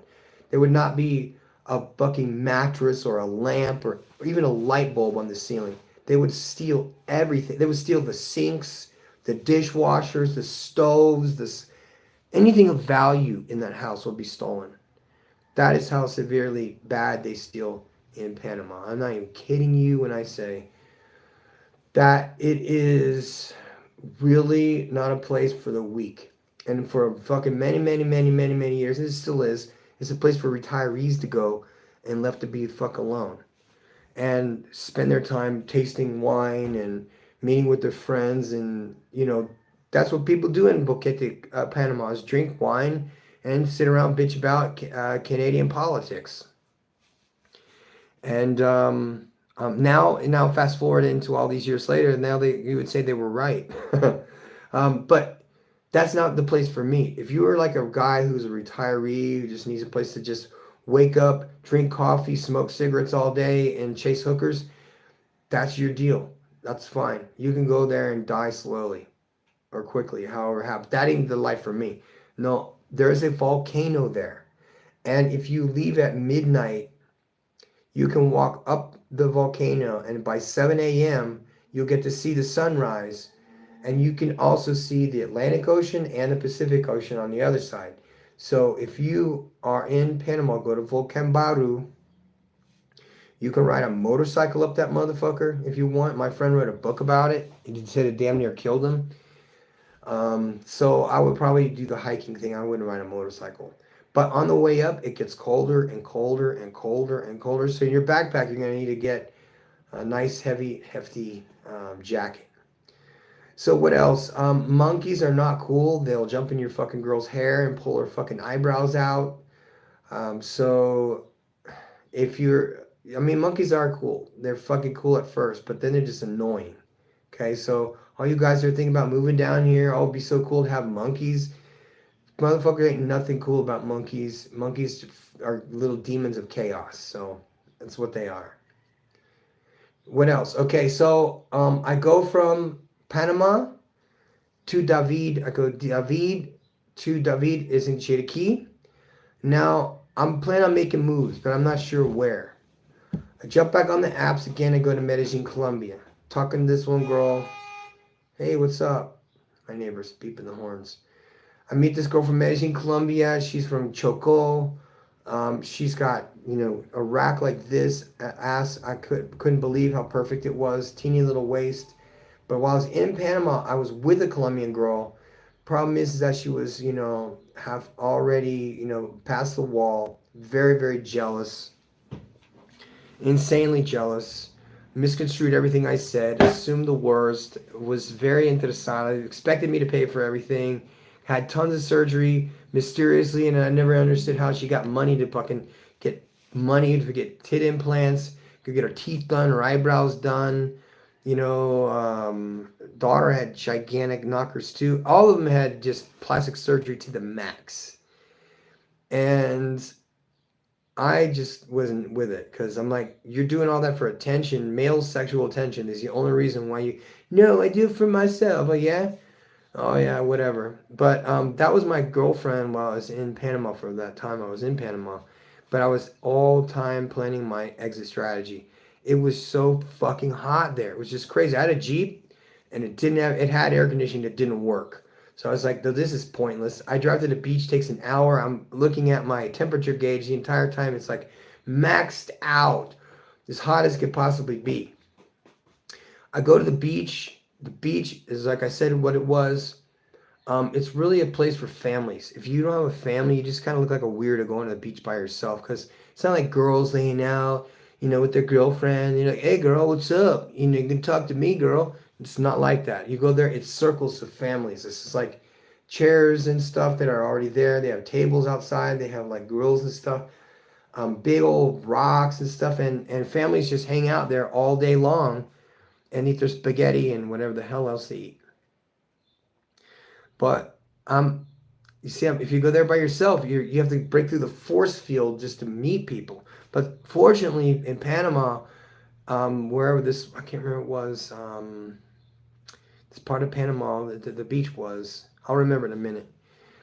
There would not be a fucking mattress or a lamp or even a light bulb on the ceiling. They would steal everything. They would steal the sinks, the dishwashers, the stoves, anything of value in that house would be stolen. That is how severely bad they steal in Panama. I'm not even kidding you when I say that it is really not a place for the weak. And for fucking many years, and it still is, it's a place for retirees to go and left to be fuck alone and spend their time tasting wine and meeting with their friends. And that's what people do in Boquete, Panama, is drink wine and sit around bitch about Canadian politics. And now fast forward into all these years later, now you would say they were right. But that's not the place for me. If you are like a guy who's a retiree who just needs a place to just wake up, drink coffee, smoke cigarettes all day, and chase hookers, that's your deal. That's fine. You can go there and die slowly or quickly, however happens. That ain't the life for me. No, there is a volcano there. And if you leave at midnight, you can walk up the volcano, and by 7 a.m., you'll get to see the sunrise. And you can also see the Atlantic Ocean and the Pacific Ocean on the other side. So if you are in Panama, go to Volcan Baru. You can ride a motorcycle up that motherfucker if you want. My friend wrote a book about it. He said it damn near killed him. So I would probably do the hiking thing. I wouldn't ride a motorcycle. But on the way up, it gets colder and colder and colder and colder. So in your backpack, you're going to need to get a nice, heavy, hefty jacket. So what else? Monkeys are not cool. They'll jump in your fucking girl's hair and pull her fucking eyebrows out. So if monkeys are cool. They're fucking cool at first, but then they're just annoying. Okay, so all you guys are thinking about moving down here, oh, it'd be so cool to have monkeys. Motherfucker, ain't nothing cool about monkeys. Monkeys are little demons of chaos. So that's what they are. What else? Okay, so I go from Panama to David. I go David to David is in Chiriquí. Now I'm planning on making moves, but I'm not sure where. I jump back on the apps again and go to Medellin, Colombia. Talking to this one girl. Hey, what's up? My neighbor's beeping the horns. I meet this girl from Medellin, Colombia. She's from Choco. She's got, a rack like this, ass. I couldn't believe how perfect it was. Teeny little waist. But while I was in Panama, I was with a Colombian girl. Problem is that she was, have already, passed the wall. Very, very jealous. Insanely jealous. Misconstrued everything I said. Assumed the worst. Was very into the side. Expected me to pay for everything. Had tons of surgery mysteriously, and I never understood how she got money to fucking get money to get tit implants. Could get her teeth done, her eyebrows done. Daughter had gigantic knockers too. All of them had just plastic surgery to the max. And I just wasn't with it because I'm like, you're doing all that for attention. Male sexual attention is the only reason why you. No, I do it for myself. Oh yeah, oh yeah, whatever. But that was my girlfriend while I was in Panama for that time I was in Panama. But I was all time planning my exit strategy. It was so fucking hot there. It was just crazy. I had a Jeep, and it had air conditioning that didn't work. So I was like, this is pointless. I drive to the beach, takes an hour. I'm looking at my temperature gauge the entire time. It's like maxed out, as hot as it could possibly be. I go to the beach. The beach is, like I said, what it was. It's really a place for families. If you don't have a family, you just kind of look like a weirdo going to the beach by yourself because it's not like girls laying out, with their girlfriend. You're like, hey, girl, what's up? You can talk to me, girl. It's not like that. You go there, it's circles of families. It's just like chairs and stuff that are already there. They have tables outside. They have like grills and stuff, big old rocks and stuff. And families just hang out there all day long and eat their spaghetti and whatever the hell else they eat. But you see, if you go there by yourself, you have to break through the force field just to meet people. But fortunately, in Panama, wherever this, I can't remember it was, this part of Panama, the beach was, I'll remember in a minute.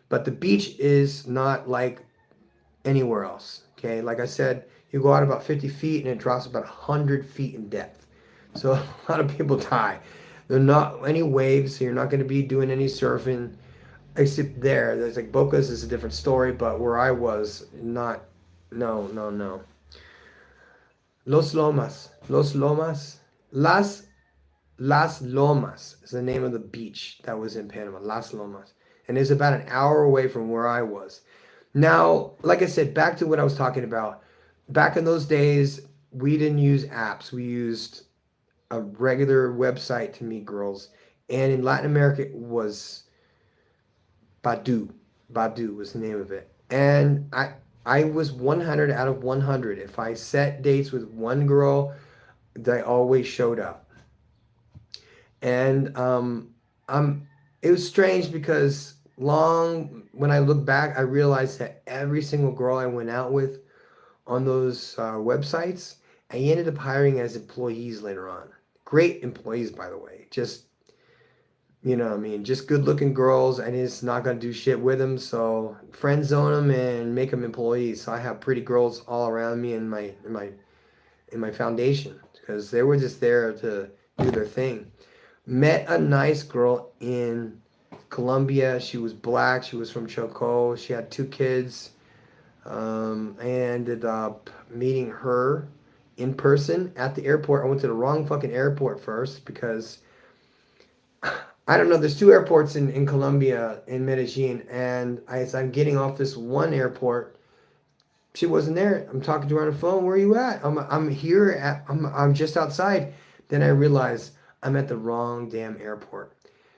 But the beach is not like anywhere else, okay? Like I said, you go out about 50 feet and it drops about 100 feet in depth. So a lot of people die. There are not any waves, so you're not going to be doing any surfing. Except there's like Bocas is a different story, but where I was, no. Los Lomas, Las Lomas is the name of the beach that was in Panama, Las Lomas. And it's about an hour away from where I was. Now, like I said, back to what I was talking about. Back in those days, we didn't use apps. We used a regular website to meet girls. And in Latin America, it was Badu. Badu was the name of it. And I was 100 out of 100. If I set dates with one girl, they always showed up. And it was strange because when I look back, I realized that every single girl I went out with on those websites, I ended up hiring as employees later on. Great employees, by the way. Just, just good looking girls, and it's not going to do shit with them. So friend zone them and make them employees. So I have pretty girls all around me in my foundation because they were just there to do their thing. Met a nice girl in Colombia. She was black. She was from Choco. She had 2 kids. I ended up meeting her in person at the airport. I went to the wrong fucking airport first because I don't know. There's 2 airports in Colombia, in Medellin, and as I'm getting off this one airport, she wasn't there. I'm talking to her on the phone. Where are you at? I'm here. I'm just outside. Then I realize I'm at the wrong damn airport.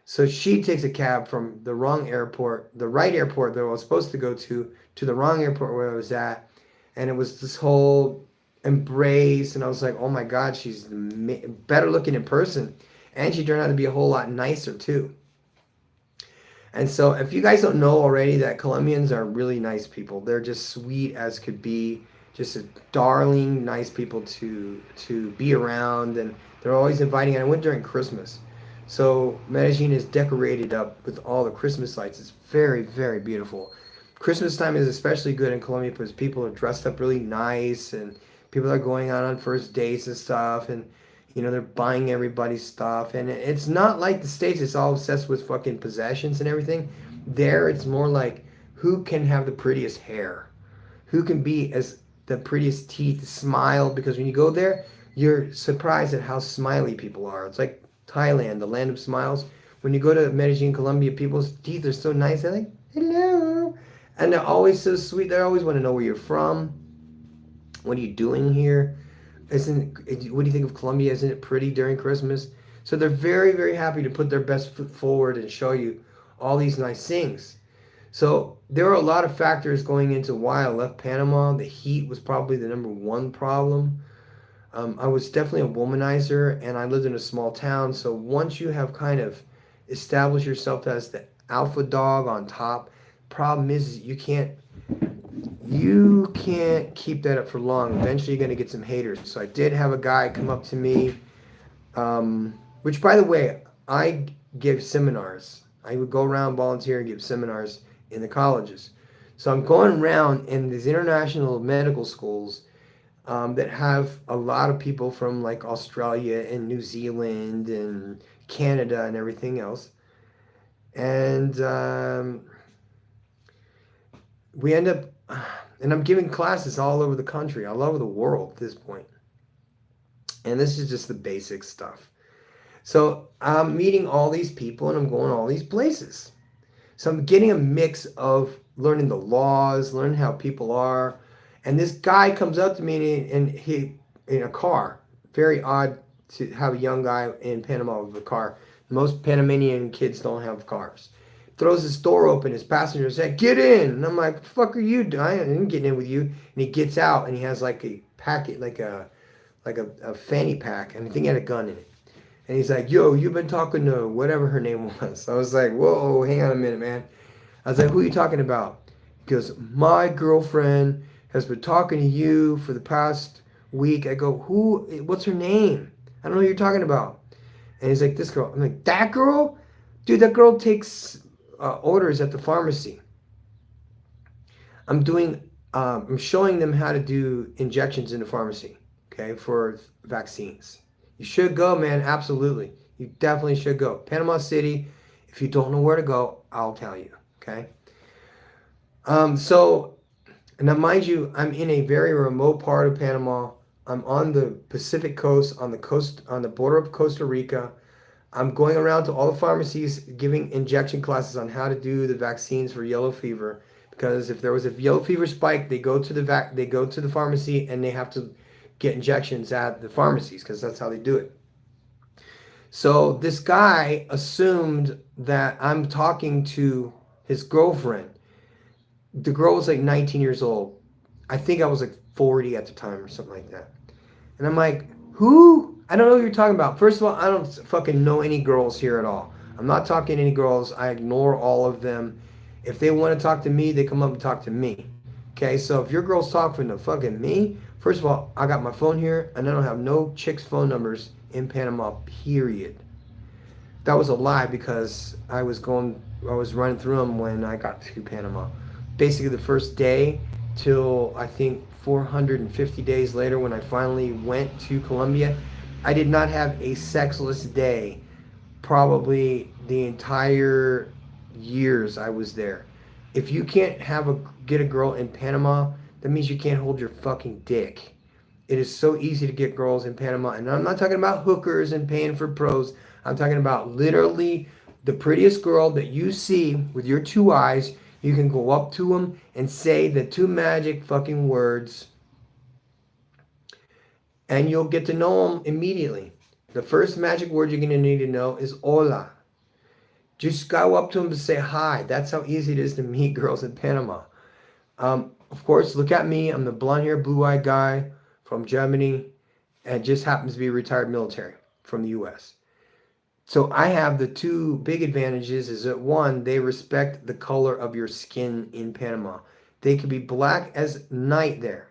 So she takes a cab from the wrong airport, the right airport that I was supposed to go to the wrong airport where I was at, and it was this whole embrace, and I was like, oh my God, she's better looking in person. And she turned out to be a whole lot nicer too. And so if you guys don't know already that Colombians are really nice people. They're just sweet as could be. Just a darling, nice people to be around. And they're always inviting. And I went during Christmas. So Medellin is decorated up with all the Christmas lights. It's very, very beautiful. Christmas time is especially good in Colombia because people are dressed up really nice. And people are going out on first dates and stuff. And they're buying everybody's stuff. And it's not like the States. It's all obsessed with fucking possessions and everything. There, it's more like who can have the prettiest hair. who can be as the prettiest teeth, smile, because when you go there, you're surprised at how smiley people are. It's like Thailand, the land of smiles. When you go to Medellin, Colombia, people's teeth are so nice. They're like, hello. And they're always so sweet. They always want to know where you're from. What are you doing here? What do you think of Colombia? Isn't it pretty during Christmas? So they're very, very happy to put their best foot forward and show you all these nice things. So there are a lot of factors going into why I left Panama. The heat was probably the number one problem. I was definitely a womanizer, and I lived in a small town. So once you have kind of established yourself as the alpha dog on top, problem is you can't keep that up for long. Eventually, you're going to get some haters. So I did have a guy come up to me, which, by the way, I give seminars. I would go around volunteer and give seminars in the colleges. So I'm going around in these international medical schools that have a lot of people from like Australia and New Zealand and Canada and everything else. And we end up, and I'm giving classes all over the country, all over the world at this point. And this is just the basic stuff. So I'm meeting all these people and I'm going all these places. So I'm getting a mix of learning the laws, learning how people are. And this guy comes up to me and he in a car. Very odd to have a young guy in Panama with a car. Most Panamanian kids don't have cars. Throws his door open, his passenger said, "Get in." And I'm like, "What the fuck are you doing? I ain't getting in with you." And he gets out and he has like a packet, like a fanny pack, and I think he had a gun in it. And he's like, "Yo, you've been talking to whatever her name was." I was like, "Whoa, hang on a minute, man." I was like, "Who are you talking about?" He goes, "My girlfriend has been talking to you for the past week." I go, "Who? What's her name? I don't know who you're talking about." And he's like, "This girl." I'm like, "That girl? Dude, that girl takes orders at the pharmacy. I'm showing them how to do injections in the pharmacy, okay, for vaccines. You should go, man, absolutely. You definitely should go. Panama City, if you don't know where to go, I'll tell you, okay? Now mind you, I'm in a very remote part of Panama. I'm on the Pacific coast, on the border of Costa Rica. I'm going around to all the pharmacies giving injection classes on how to do the vaccines for yellow fever. Because if there was a yellow fever spike, they go to the pharmacy and they have to get injections at the pharmacies because that's how they do it. So this guy assumed that I'm talking to his girlfriend. The girl was like 19 years old. I think I was like 40 at the time or something like that. And I'm like, "Who? I don't know what you're talking about." First of all, I don't fucking know any girls here at all. I'm not talking to any girls. I ignore all of them. If they want to talk to me, they come up and talk to me. Okay, so if your girl's talking to fucking me, first of all, I got my phone here and I don't have no chicks' phone numbers in Panama, period. That was a lie because I was running through them when I got to Panama. Basically the first day till I think 450 days later when I finally went to Colombia, I did not have a sexless day probably the entire years I was there. If you can't get a girl in Panama, that means you can't hold your fucking dick. It is so easy to get girls in Panama, and I'm not talking about hookers and paying for pros. I'm talking about literally the prettiest girl that you see with your two eyes. You can go up to them and say the two magic fucking words, and you'll get to know them immediately. The first magic word you're going to need to know is hola. Just go up to them and say hi. That's how easy it is to meet girls in Panama. Of course, look at me. I'm the blonde-haired, blue-eyed guy from Germany and just happens to be retired military from the U.S. So I have the two big advantages is that one, they respect the color of your skin in Panama. They can be black as night there.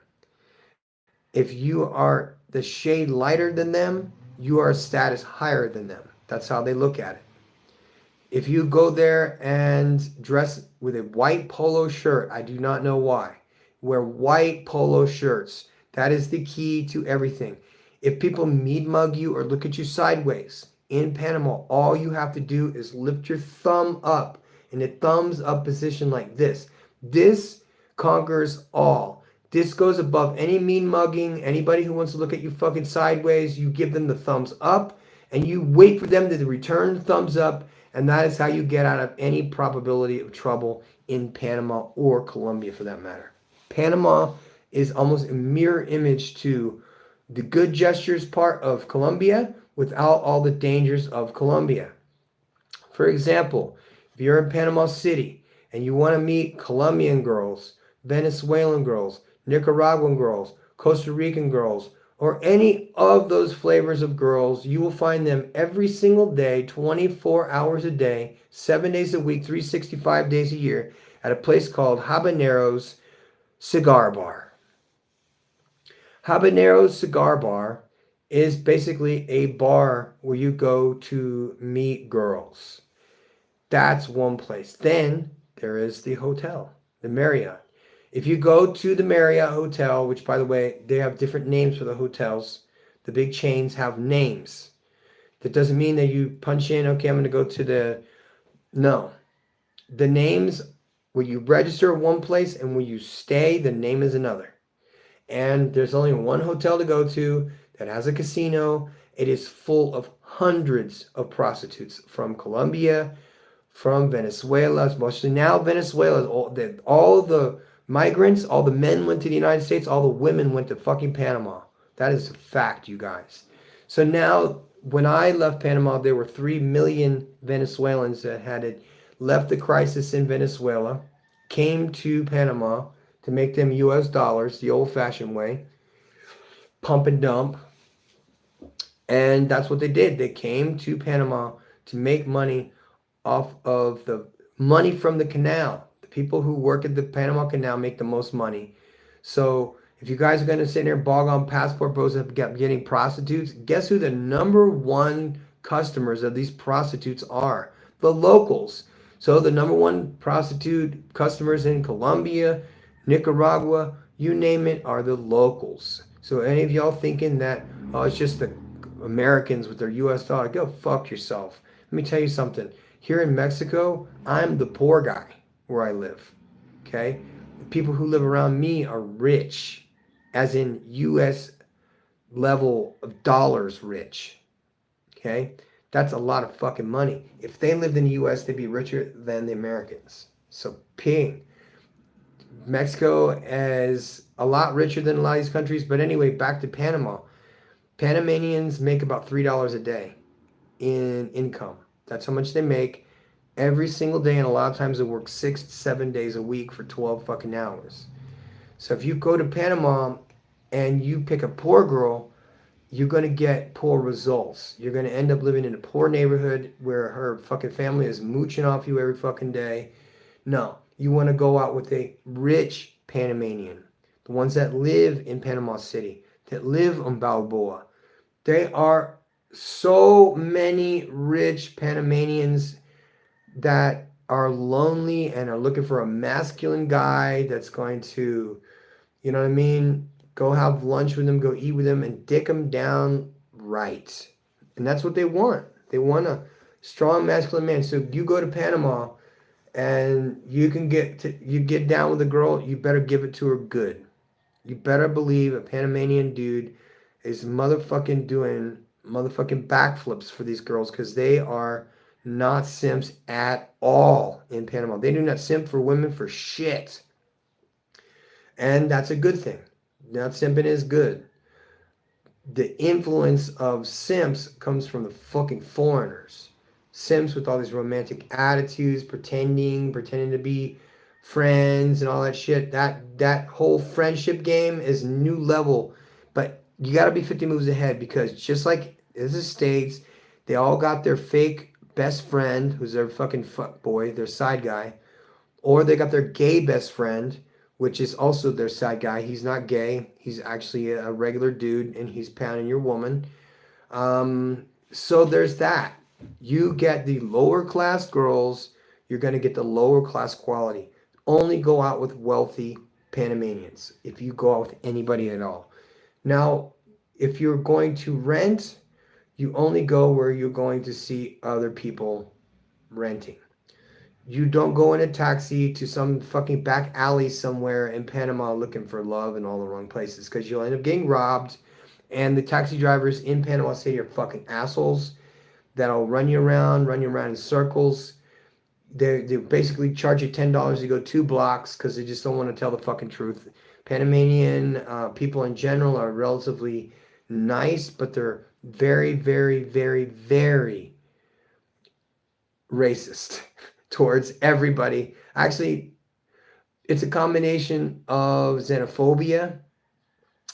If you are the shade lighter than them, you are a status higher than them. That's how they look at it. If you go there and dress with a white polo shirt, I do not know why. Wear white polo shirts. That is the key to everything. If people meat mug you or look at you sideways in Panama, all you have to do is lift your thumb up in a thumbs up position like this. This conquers all. This goes above any mean mugging. Anybody who wants to look at you fucking sideways, you give them the thumbs up and you wait for them to return the thumbs up. And that is how you get out of any probability of trouble in Panama or Colombia for that matter. Panama is almost a mirror image to the good gestures part of Colombia without all the dangers of Colombia. For example, if you're in Panama City and you want to meet Colombian girls, Venezuelan girls, Nicaraguan girls, Costa Rican girls, or any of those flavors of girls, you will find them every single day, 24 hours a day, 7 days a week, 365 days a year, at a place called Habanero's Cigar Bar. Habanero's Cigar Bar is basically a bar where you go to meet girls. That's one place. Then there is the hotel, the Marriott. If you go to the Marriott Hotel, which, by the way, they have different names for the hotels. The big chains have names. That doesn't mean that you punch in, okay, I'm going to go to the... No. The names, where you register one place and where you stay, the name is another. And there's only one hotel to go to that has a casino. It is full of hundreds of prostitutes from Colombia, from Venezuela, especially now Venezuela. All the migrants, all the men went to the United States, all the women went to fucking Panama. That is a fact, you guys. So now, when I left Panama, there were 3 million Venezuelans that had left the crisis in Venezuela, came to Panama to make them US dollars the old-fashioned way, pump and dump. And that's what they did. They came to Panama to make money off of the money from the canal. The people who work at the Panama Canal make the most money. So if you guys are going to sit there and bog on passport bros and getting prostitutes, guess who the number one customers of these prostitutes are? The locals. So the number one prostitute customers in Colombia, Nicaragua, you name it, are the locals. So any of y'all thinking that, oh, it's just the Americans with their US dollar, go fuck yourself. Let me tell you something. Here in Mexico, I'm the poor guy where I live. Okay? The people who live around me are rich, as in US level of dollars rich. Okay? That's a lot of fucking money. If they lived in the US, they'd be richer than the Americans. So ping. Mexico is a lot richer than a lot of these countries. But anyway, back to Panama. Panamanians make about $3 a day in income. That's how much they make every single day, and a lot of times they work 6 to 7 days a week for 12 fucking hours. So if you go to Panama and you pick a poor girl, you're going to get poor results. You're going to end up living in a poor neighborhood where her fucking family is mooching off you every fucking day. No, you want to go out with a rich Panamanian. The ones that live in Panama City, that live on Balboa. They are so many rich Panamanians that are lonely and are looking for a masculine guy that's going to, you know what I mean, go have lunch with them, go eat with them, and dick them down right. And that's what they want. They want a strong masculine man. So you go to Panama and you get down with a girl, you better give it to her good. You better believe a Panamanian dude is motherfucking doing motherfucking backflips for these girls, because they are not simps at all in Panama. They do not simp for women for shit. And that's a good thing. Not simping is good. The influence of simps comes from the fucking foreigners. Simps with all these romantic attitudes, pretending to be friends and all that shit. That whole friendship game is new level. But you got to be 50 moves ahead, because just like in the States, they all got their fake best friend, who's their fucking fuck boy, their side guy. Or they got their gay best friend, which is also their side guy. He's not gay. He's actually a regular dude, and he's pounding your woman. So there's that. You get the lower class girls, you're going to get the lower class quality. Only go out with wealthy Panamanians if you go out with anybody at all. Now, if you're going to rent, you only go where you're going to see other people renting. You don't go in a taxi to some fucking back alley somewhere in Panama looking for love in all the wrong places, because you'll end up getting robbed. And the taxi drivers in Panama City are fucking assholes that'll run you around in circles. They basically charge you $10 to go 2 blocks because they just don't want to tell the fucking truth. Panamanian people in general are relatively nice, but they're very, very, very, very racist towards everybody. Actually, it's a combination of xenophobia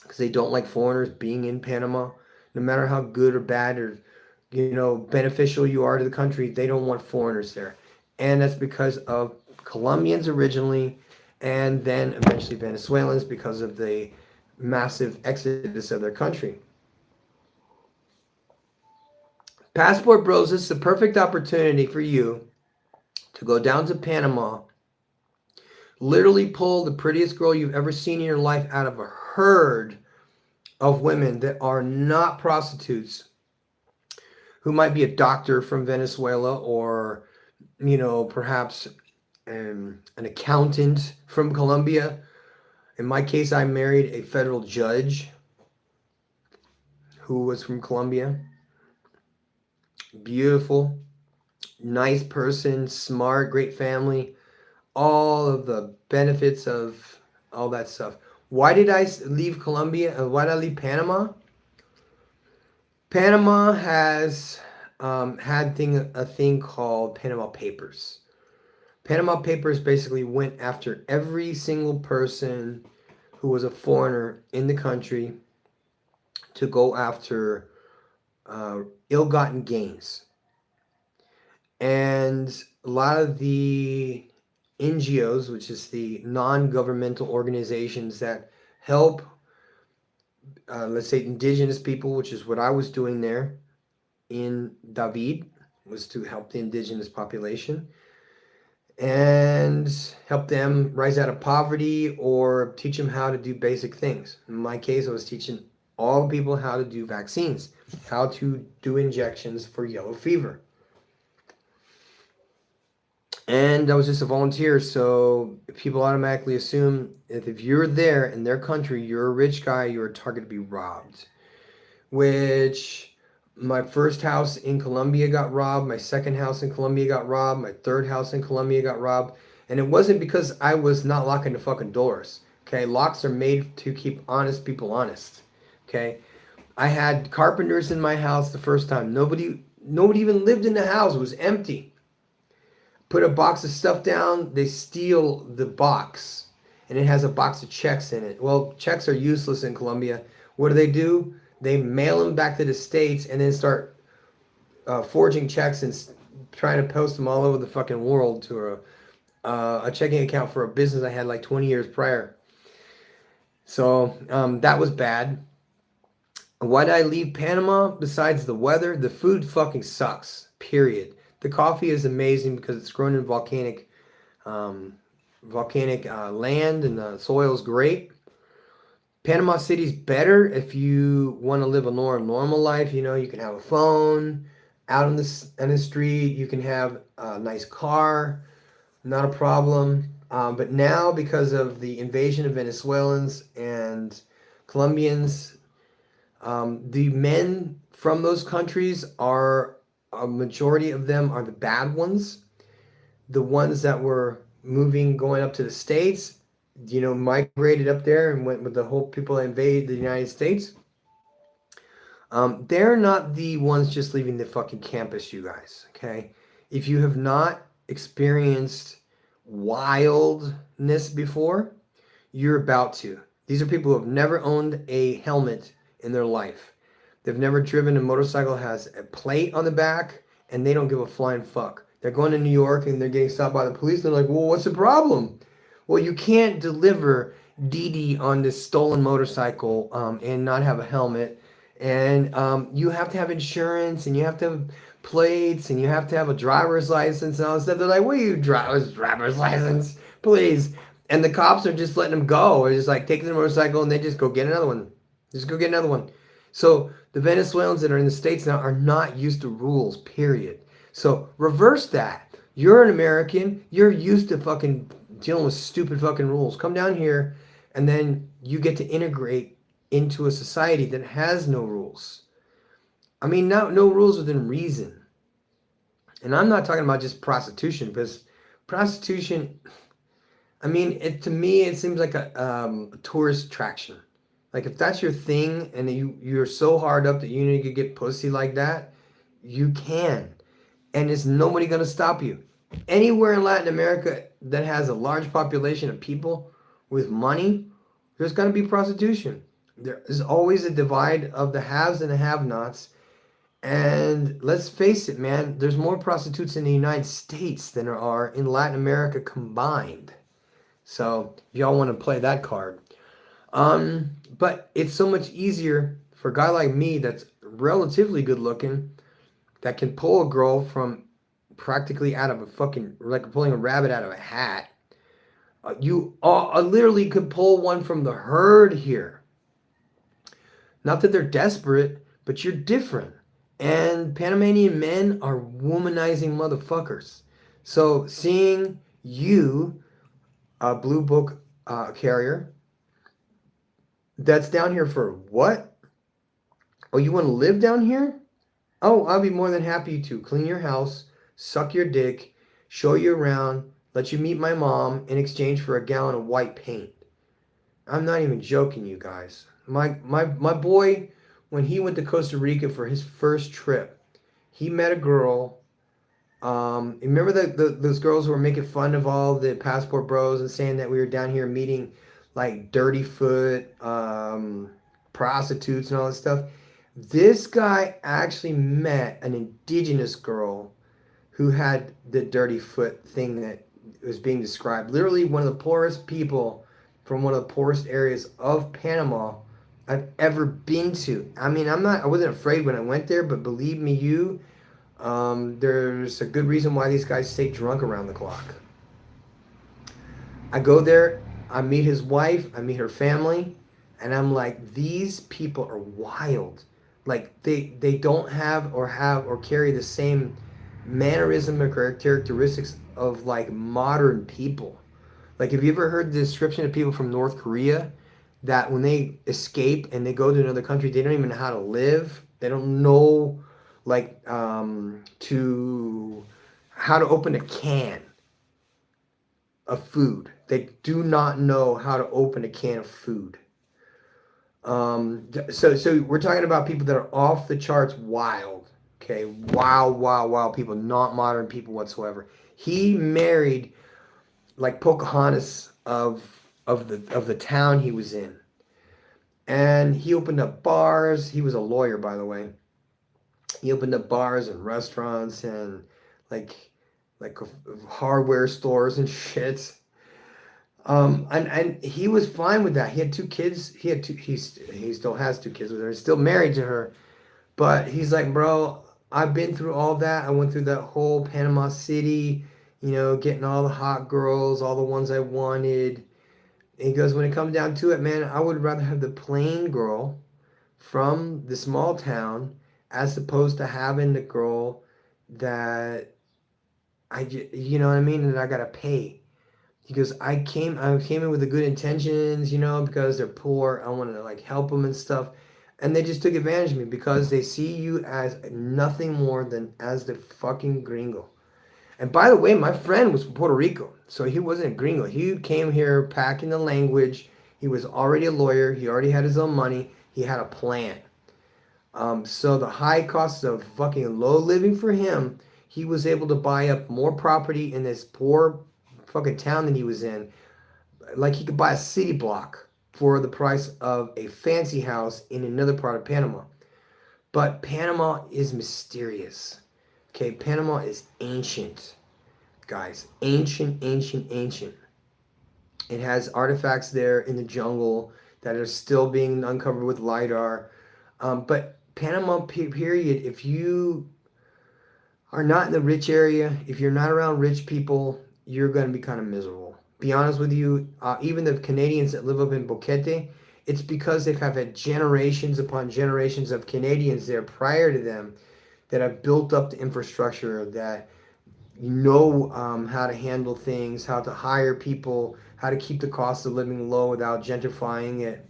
because they don't like foreigners being in Panama. No matter how good or bad or beneficial you are to the country, they don't want foreigners there. And that's because of Colombians originally, and then eventually Venezuelans because of the massive exodus of their country. Passport Bros, this is the perfect opportunity for you to go down to Panama, literally pull the prettiest girl you've ever seen in your life out of a herd of women that are not prostitutes, who might be a doctor from Venezuela, or perhaps an accountant from Colombia. In my case, I married a federal judge who was from Colombia. Beautiful, nice person, smart, great family, all of the benefits of all that stuff. Why did I leave Colombia? Why did I leave Panama? Panama has had a thing called Panama Papers. Panama Papers basically went after every single person who was a foreigner in the country to go after ill-gotten gains. And a lot of the NGOs, which is the non-governmental organizations that help, let's say, indigenous people, which is what I was doing there in David, was to help the indigenous population and help them rise out of poverty or teach them how to do basic things. In my case, I was teaching all people how to do vaccines, how to do injections for yellow fever. And I was just a volunteer, so people automatically assume if you're there in their country, you're a rich guy, you're a target to be robbed. Which my first house in Colombia got robbed, my second house in Colombia got robbed, my third house in Colombia got robbed. And it wasn't because I was not locking the fucking doors. Okay, locks are made to keep honest people honest. Okay, I had carpenters in my house the first time. Nobody even lived in the house. It was empty. Put a box of stuff down, they steal the box, and it has a box of checks in it. Well, checks are useless in Colombia. What do? They mail them back to the States and then start forging checks and trying to post them all over the fucking world to a checking account for a business I had like 20 years prior. So that was bad. Why did I leave Panama? Besides the weather, the food fucking sucks, period. The coffee is amazing because it's grown in volcanic land, and the soil is great. Panama City's better if you want to live a more normal life. You can have a phone out on the street. You can have a nice car, not a problem. But now, because of the invasion of Venezuelans and Colombians, the men from those countries are, a majority of them are the bad ones. The ones that were going up to the States, migrated up there and went with the whole people that invaded the United States. They're not the ones just leaving the fucking campus, you guys, okay? If you have not experienced wildness before, you're about to. These are people who have never owned a helmet in their life. They've never driven a motorcycle that has a plate on the back, and they don't give a flying fuck. They're going to New York, and they're getting stopped by the police. They're like, well, what's the problem? Well, you can't deliver DD on this stolen motorcycle and not have a helmet. And you have to have insurance, and you have to have plates, and you have to have a driver's license and all that stuff. They're like, what are you, driver's license? Please. And the cops are just letting them go. They're just like taking the motorcycle, and they just go get another one. Just go get another one. So the Venezuelans that are in the States now are not used to rules, period. So reverse that. You're an American. You're used to fucking dealing with stupid fucking rules. Come down here, and then you get to integrate into a society that has no rules. I mean, no rules within reason. And I'm not talking about just prostitution, because prostitution, I mean, to me, it seems like a tourist attraction. Like if that's your thing and you're so hard up that you need to get pussy like that, you can, and there's nobody gonna stop you. Anywhere in Latin America that has a large population of people with money, there's gonna be prostitution. There is always a divide of the haves and the have-nots. And let's face it, man, there's more prostitutes in the United States than there are in Latin America combined. So y'all want to play that card. But it's so much easier for a guy like me that's relatively good looking, that can pull a girl from practically out of a fucking, like pulling a rabbit out of a hat. You literally could pull one from the herd here. Not that they're desperate, but you're different. And Panamanian men are womanizing motherfuckers. So seeing you, a blue book carrier, that's down here for what? Oh, you want to live down here? Oh, I'll be more than happy to clean your house, suck your dick, show you around, let you meet my mom in exchange for a gallon of white paint. I'm not even joking, you guys. My boy, when he went to Costa Rica for his first trip, he met a girl. Remember those girls who were making fun of all the passport bros and saying that we were down here meeting like dirty foot prostitutes and all that stuff? This guy actually met an indigenous girl who had the dirty foot thing that was being described. Literally one of the poorest people from one of the poorest areas of Panama I've ever been to. I mean, I wasn't afraid when I went there, but believe me, there's a good reason why these guys stay drunk around the clock. I go there, I meet his wife, I meet her family, and I'm like, these people are wild. Like they don't have or carry the same mannerism or characteristics of like modern people. Like, have you ever heard the description of people from North Korea that when they escape and they go to another country, they don't even know how to live? They don't know like to how to open a can of food. They do not know how to open a can of food. So we're talking about people that are off the charts wild. Okay, wild people, not modern people whatsoever. He married like Pocahontas of the town he was in, and he opened up bars. He was a lawyer, by the way. He opened up bars and restaurants and like hardware stores and shit. And he was fine with that. He had two kids. He still has two kids with her. He's still married to her. But he's like, bro, I've been through all that. I went through that whole Panama City, getting all the hot girls, all the ones I wanted. And he goes, when it comes down to it, man, I would rather have the plain girl from the small town as opposed to having the girl that you know what I mean, and I gotta pay. He goes, I came in with the good intentions, because they're poor. I wanted to like help them and stuff. And they just took advantage of me because they see you as nothing more than as the fucking gringo. And by the way, my friend was from Puerto Rico, so he wasn't a gringo. He came here packing the language. He was already a lawyer. He already had his own money. He had a plan. So the high costs of fucking low living for him, he was able to buy up more property in this poor fucking town that he was in. Like he could buy a city block for the price of a fancy house in another part of Panama. But Panama is mysterious. Okay, Panama is ancient, guys. Ancient. It has artifacts there in the jungle that are still being uncovered with LiDAR. But Panama, period, if you are not in the rich area, if you're not around rich people, you're going to be kind of miserable. Be honest with you, even the Canadians that live up in Boquete, it's because they've had generations upon generations of Canadians there prior to them that have built up the infrastructure that you know how to handle things, how to hire people, how to keep the cost of living low without gentrifying it.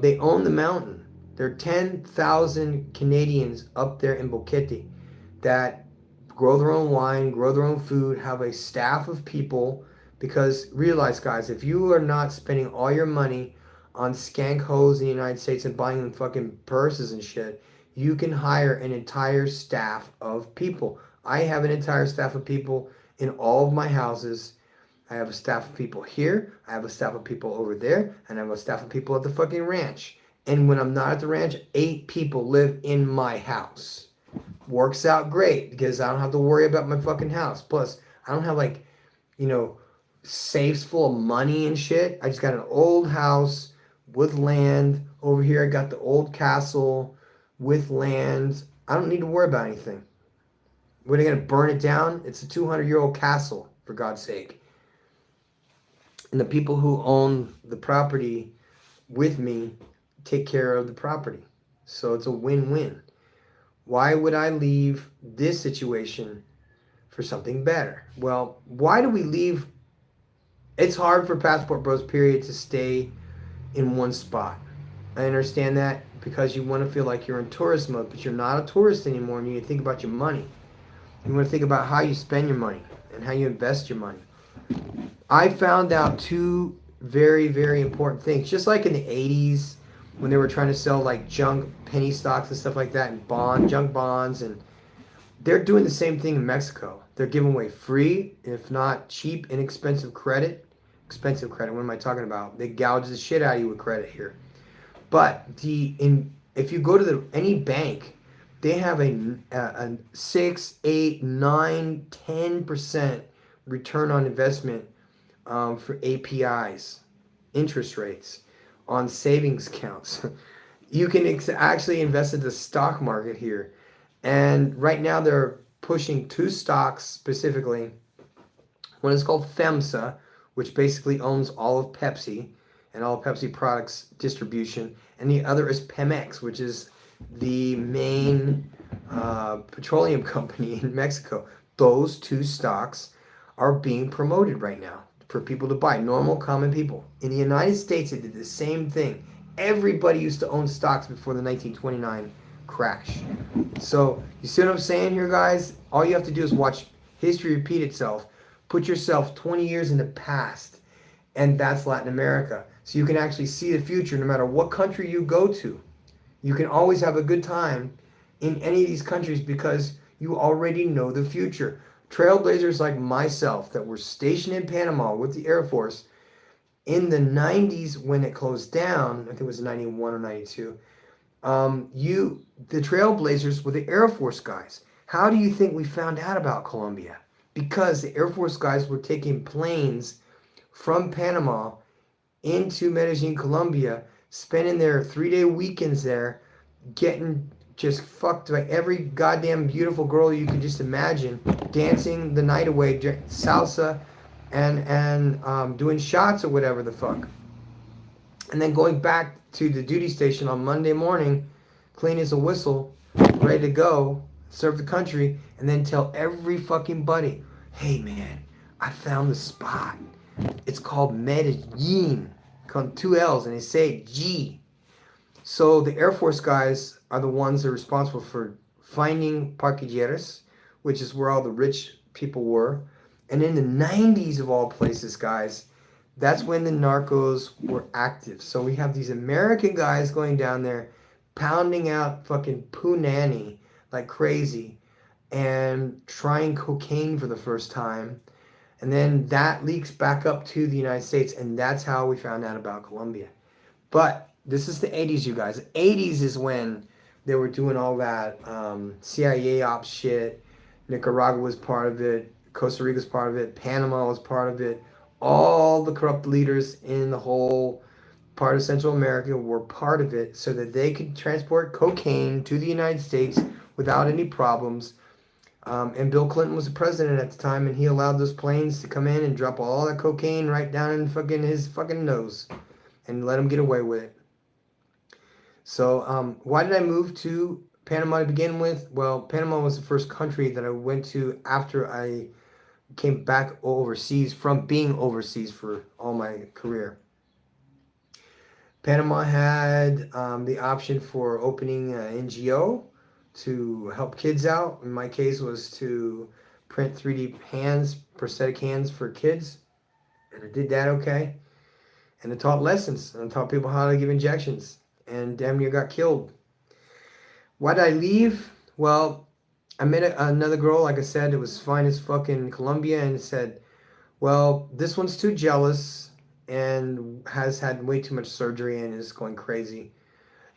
They own the mountain. There are 10,000 Canadians up there in Boquete that grow their own wine, grow their own food, have a staff of people. Because realize, guys, if you are not spending all your money on skank hoes in the United States and buying them fucking purses and shit, you can hire an entire staff of people. I have an entire staff of people in all of my houses. I have a staff of people here, I have a staff of people over there, and I have a staff of people at the fucking ranch. And when I'm not at the ranch, 8 people live in my house. Works out great because I don't have to worry about my fucking house. Plus, I don't have like, you know, safes full of money and shit. I just got an old house with land. Over here, I got the old castle with land. I don't need to worry about anything. When are they going to burn it down? It's a 200-year-old castle, for God's sake. And the people who own the property with me take care of the property. So it's a win-win. Why would I leave this situation for something better? Well, why do we leave? It's hard for Passport Bros, period, to stay in one spot. I understand that because you want to feel like you're in tourist mode, but you're not a tourist anymore, and you need to think about your money. You want to think about how you spend your money and how you invest your money. I found out 2 very, very important things. Just like in the 80s when they were trying to sell like junk penny stocks and stuff like that and junk bonds, and they're doing the same thing in Mexico. They're giving away free, if not cheap, inexpensive credit. Expensive credit, what am I talking about? They gouge the shit out of you with credit here. But if you go to any bank, they have a 6, 8, 9, 10% return on investment for APIs, interest rates on savings accounts. You can actually invest in the stock market here. And right now they're pushing 2 stocks specifically. One is called FEMSA, which basically owns all of Pepsi and all of Pepsi products distribution. And the other is Pemex, which is the main petroleum company in Mexico. Those 2 stocks are being promoted right now for people to buy, normal, common people. In the United States, they did the same thing. Everybody used to own stocks before the 1929 crash. So, you see what I'm saying here, guys? All you have to do is watch history repeat itself. Put yourself 20 years in the past, and that's Latin America. So you can actually see the future no matter what country you go to. You can always have a good time in any of these countries because you already know the future. Trailblazers like myself that were stationed in Panama with the Air Force in the 90s when it closed down, I think it was 91 or 92, the Trailblazers were the Air Force guys. How do you think we found out about Colombia? Because the Air Force guys were taking planes from Panama into Medellin, Colombia, spending their 3-day weekends there, getting just fucked by every goddamn beautiful girl you could just imagine, dancing the night away, salsa, and doing shots or whatever the fuck. And then going back to the duty station on Monday morning, clean as a whistle, ready to go, serve the country, and then tell every fucking buddy, hey man, I found the spot. It's called Medellin, called 2 L's, and they say G. So the Air Force guys are the ones that are responsible for finding Parquilleras, which is where all the rich people were. And in the 90s of all places, guys, that's when the narcos were active. So we have these American guys going down there, pounding out fucking punani like crazy, and trying cocaine for the first time. And then that leaks back up to the United States, and that's how we found out about Colombia. But this is the 80s, you guys. The 80s is when they were doing all that CIA ops shit. Nicaragua was part of it. Costa Rica was part of it. Panama was part of it. All the corrupt leaders in the whole part of Central America were part of it so that they could transport cocaine to the United States without any problems. And Bill Clinton was the president at the time, and he allowed those planes to come in and drop all that cocaine right down in fucking his fucking nose and let him get away with it. So why did I move to Panama to begin with? Well, Panama was the first country that I went to after I came back overseas from being overseas for all my career. Panama had the option for opening an NGO to help kids out. In my case, was to print 3D hands, prosthetic hands for kids, and I did that okay. And I taught lessons, and I taught people how to give injections, and damn near got killed. Why did I leave? Well, I met another girl, like I said, it was fine as fuck in Colombia, and said, well, this one's too jealous and has had way too much surgery and is going crazy.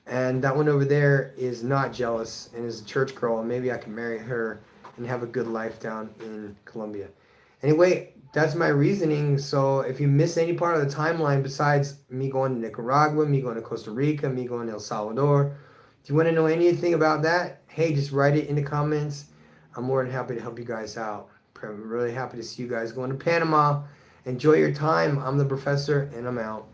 And that one over there is not jealous and is a church girl, and maybe I can marry her and have a good life down in Colombia. Anyway, that's my reasoning. So if you miss any part of the timeline besides me going to Nicaragua, me going to Costa Rica, me going to El Salvador, if you want to know anything about that, hey, just write it in the comments. I'm more than happy to help you guys out. I'm really happy to see you guys going to Panama. Enjoy your time. I'm the professor, and I'm out.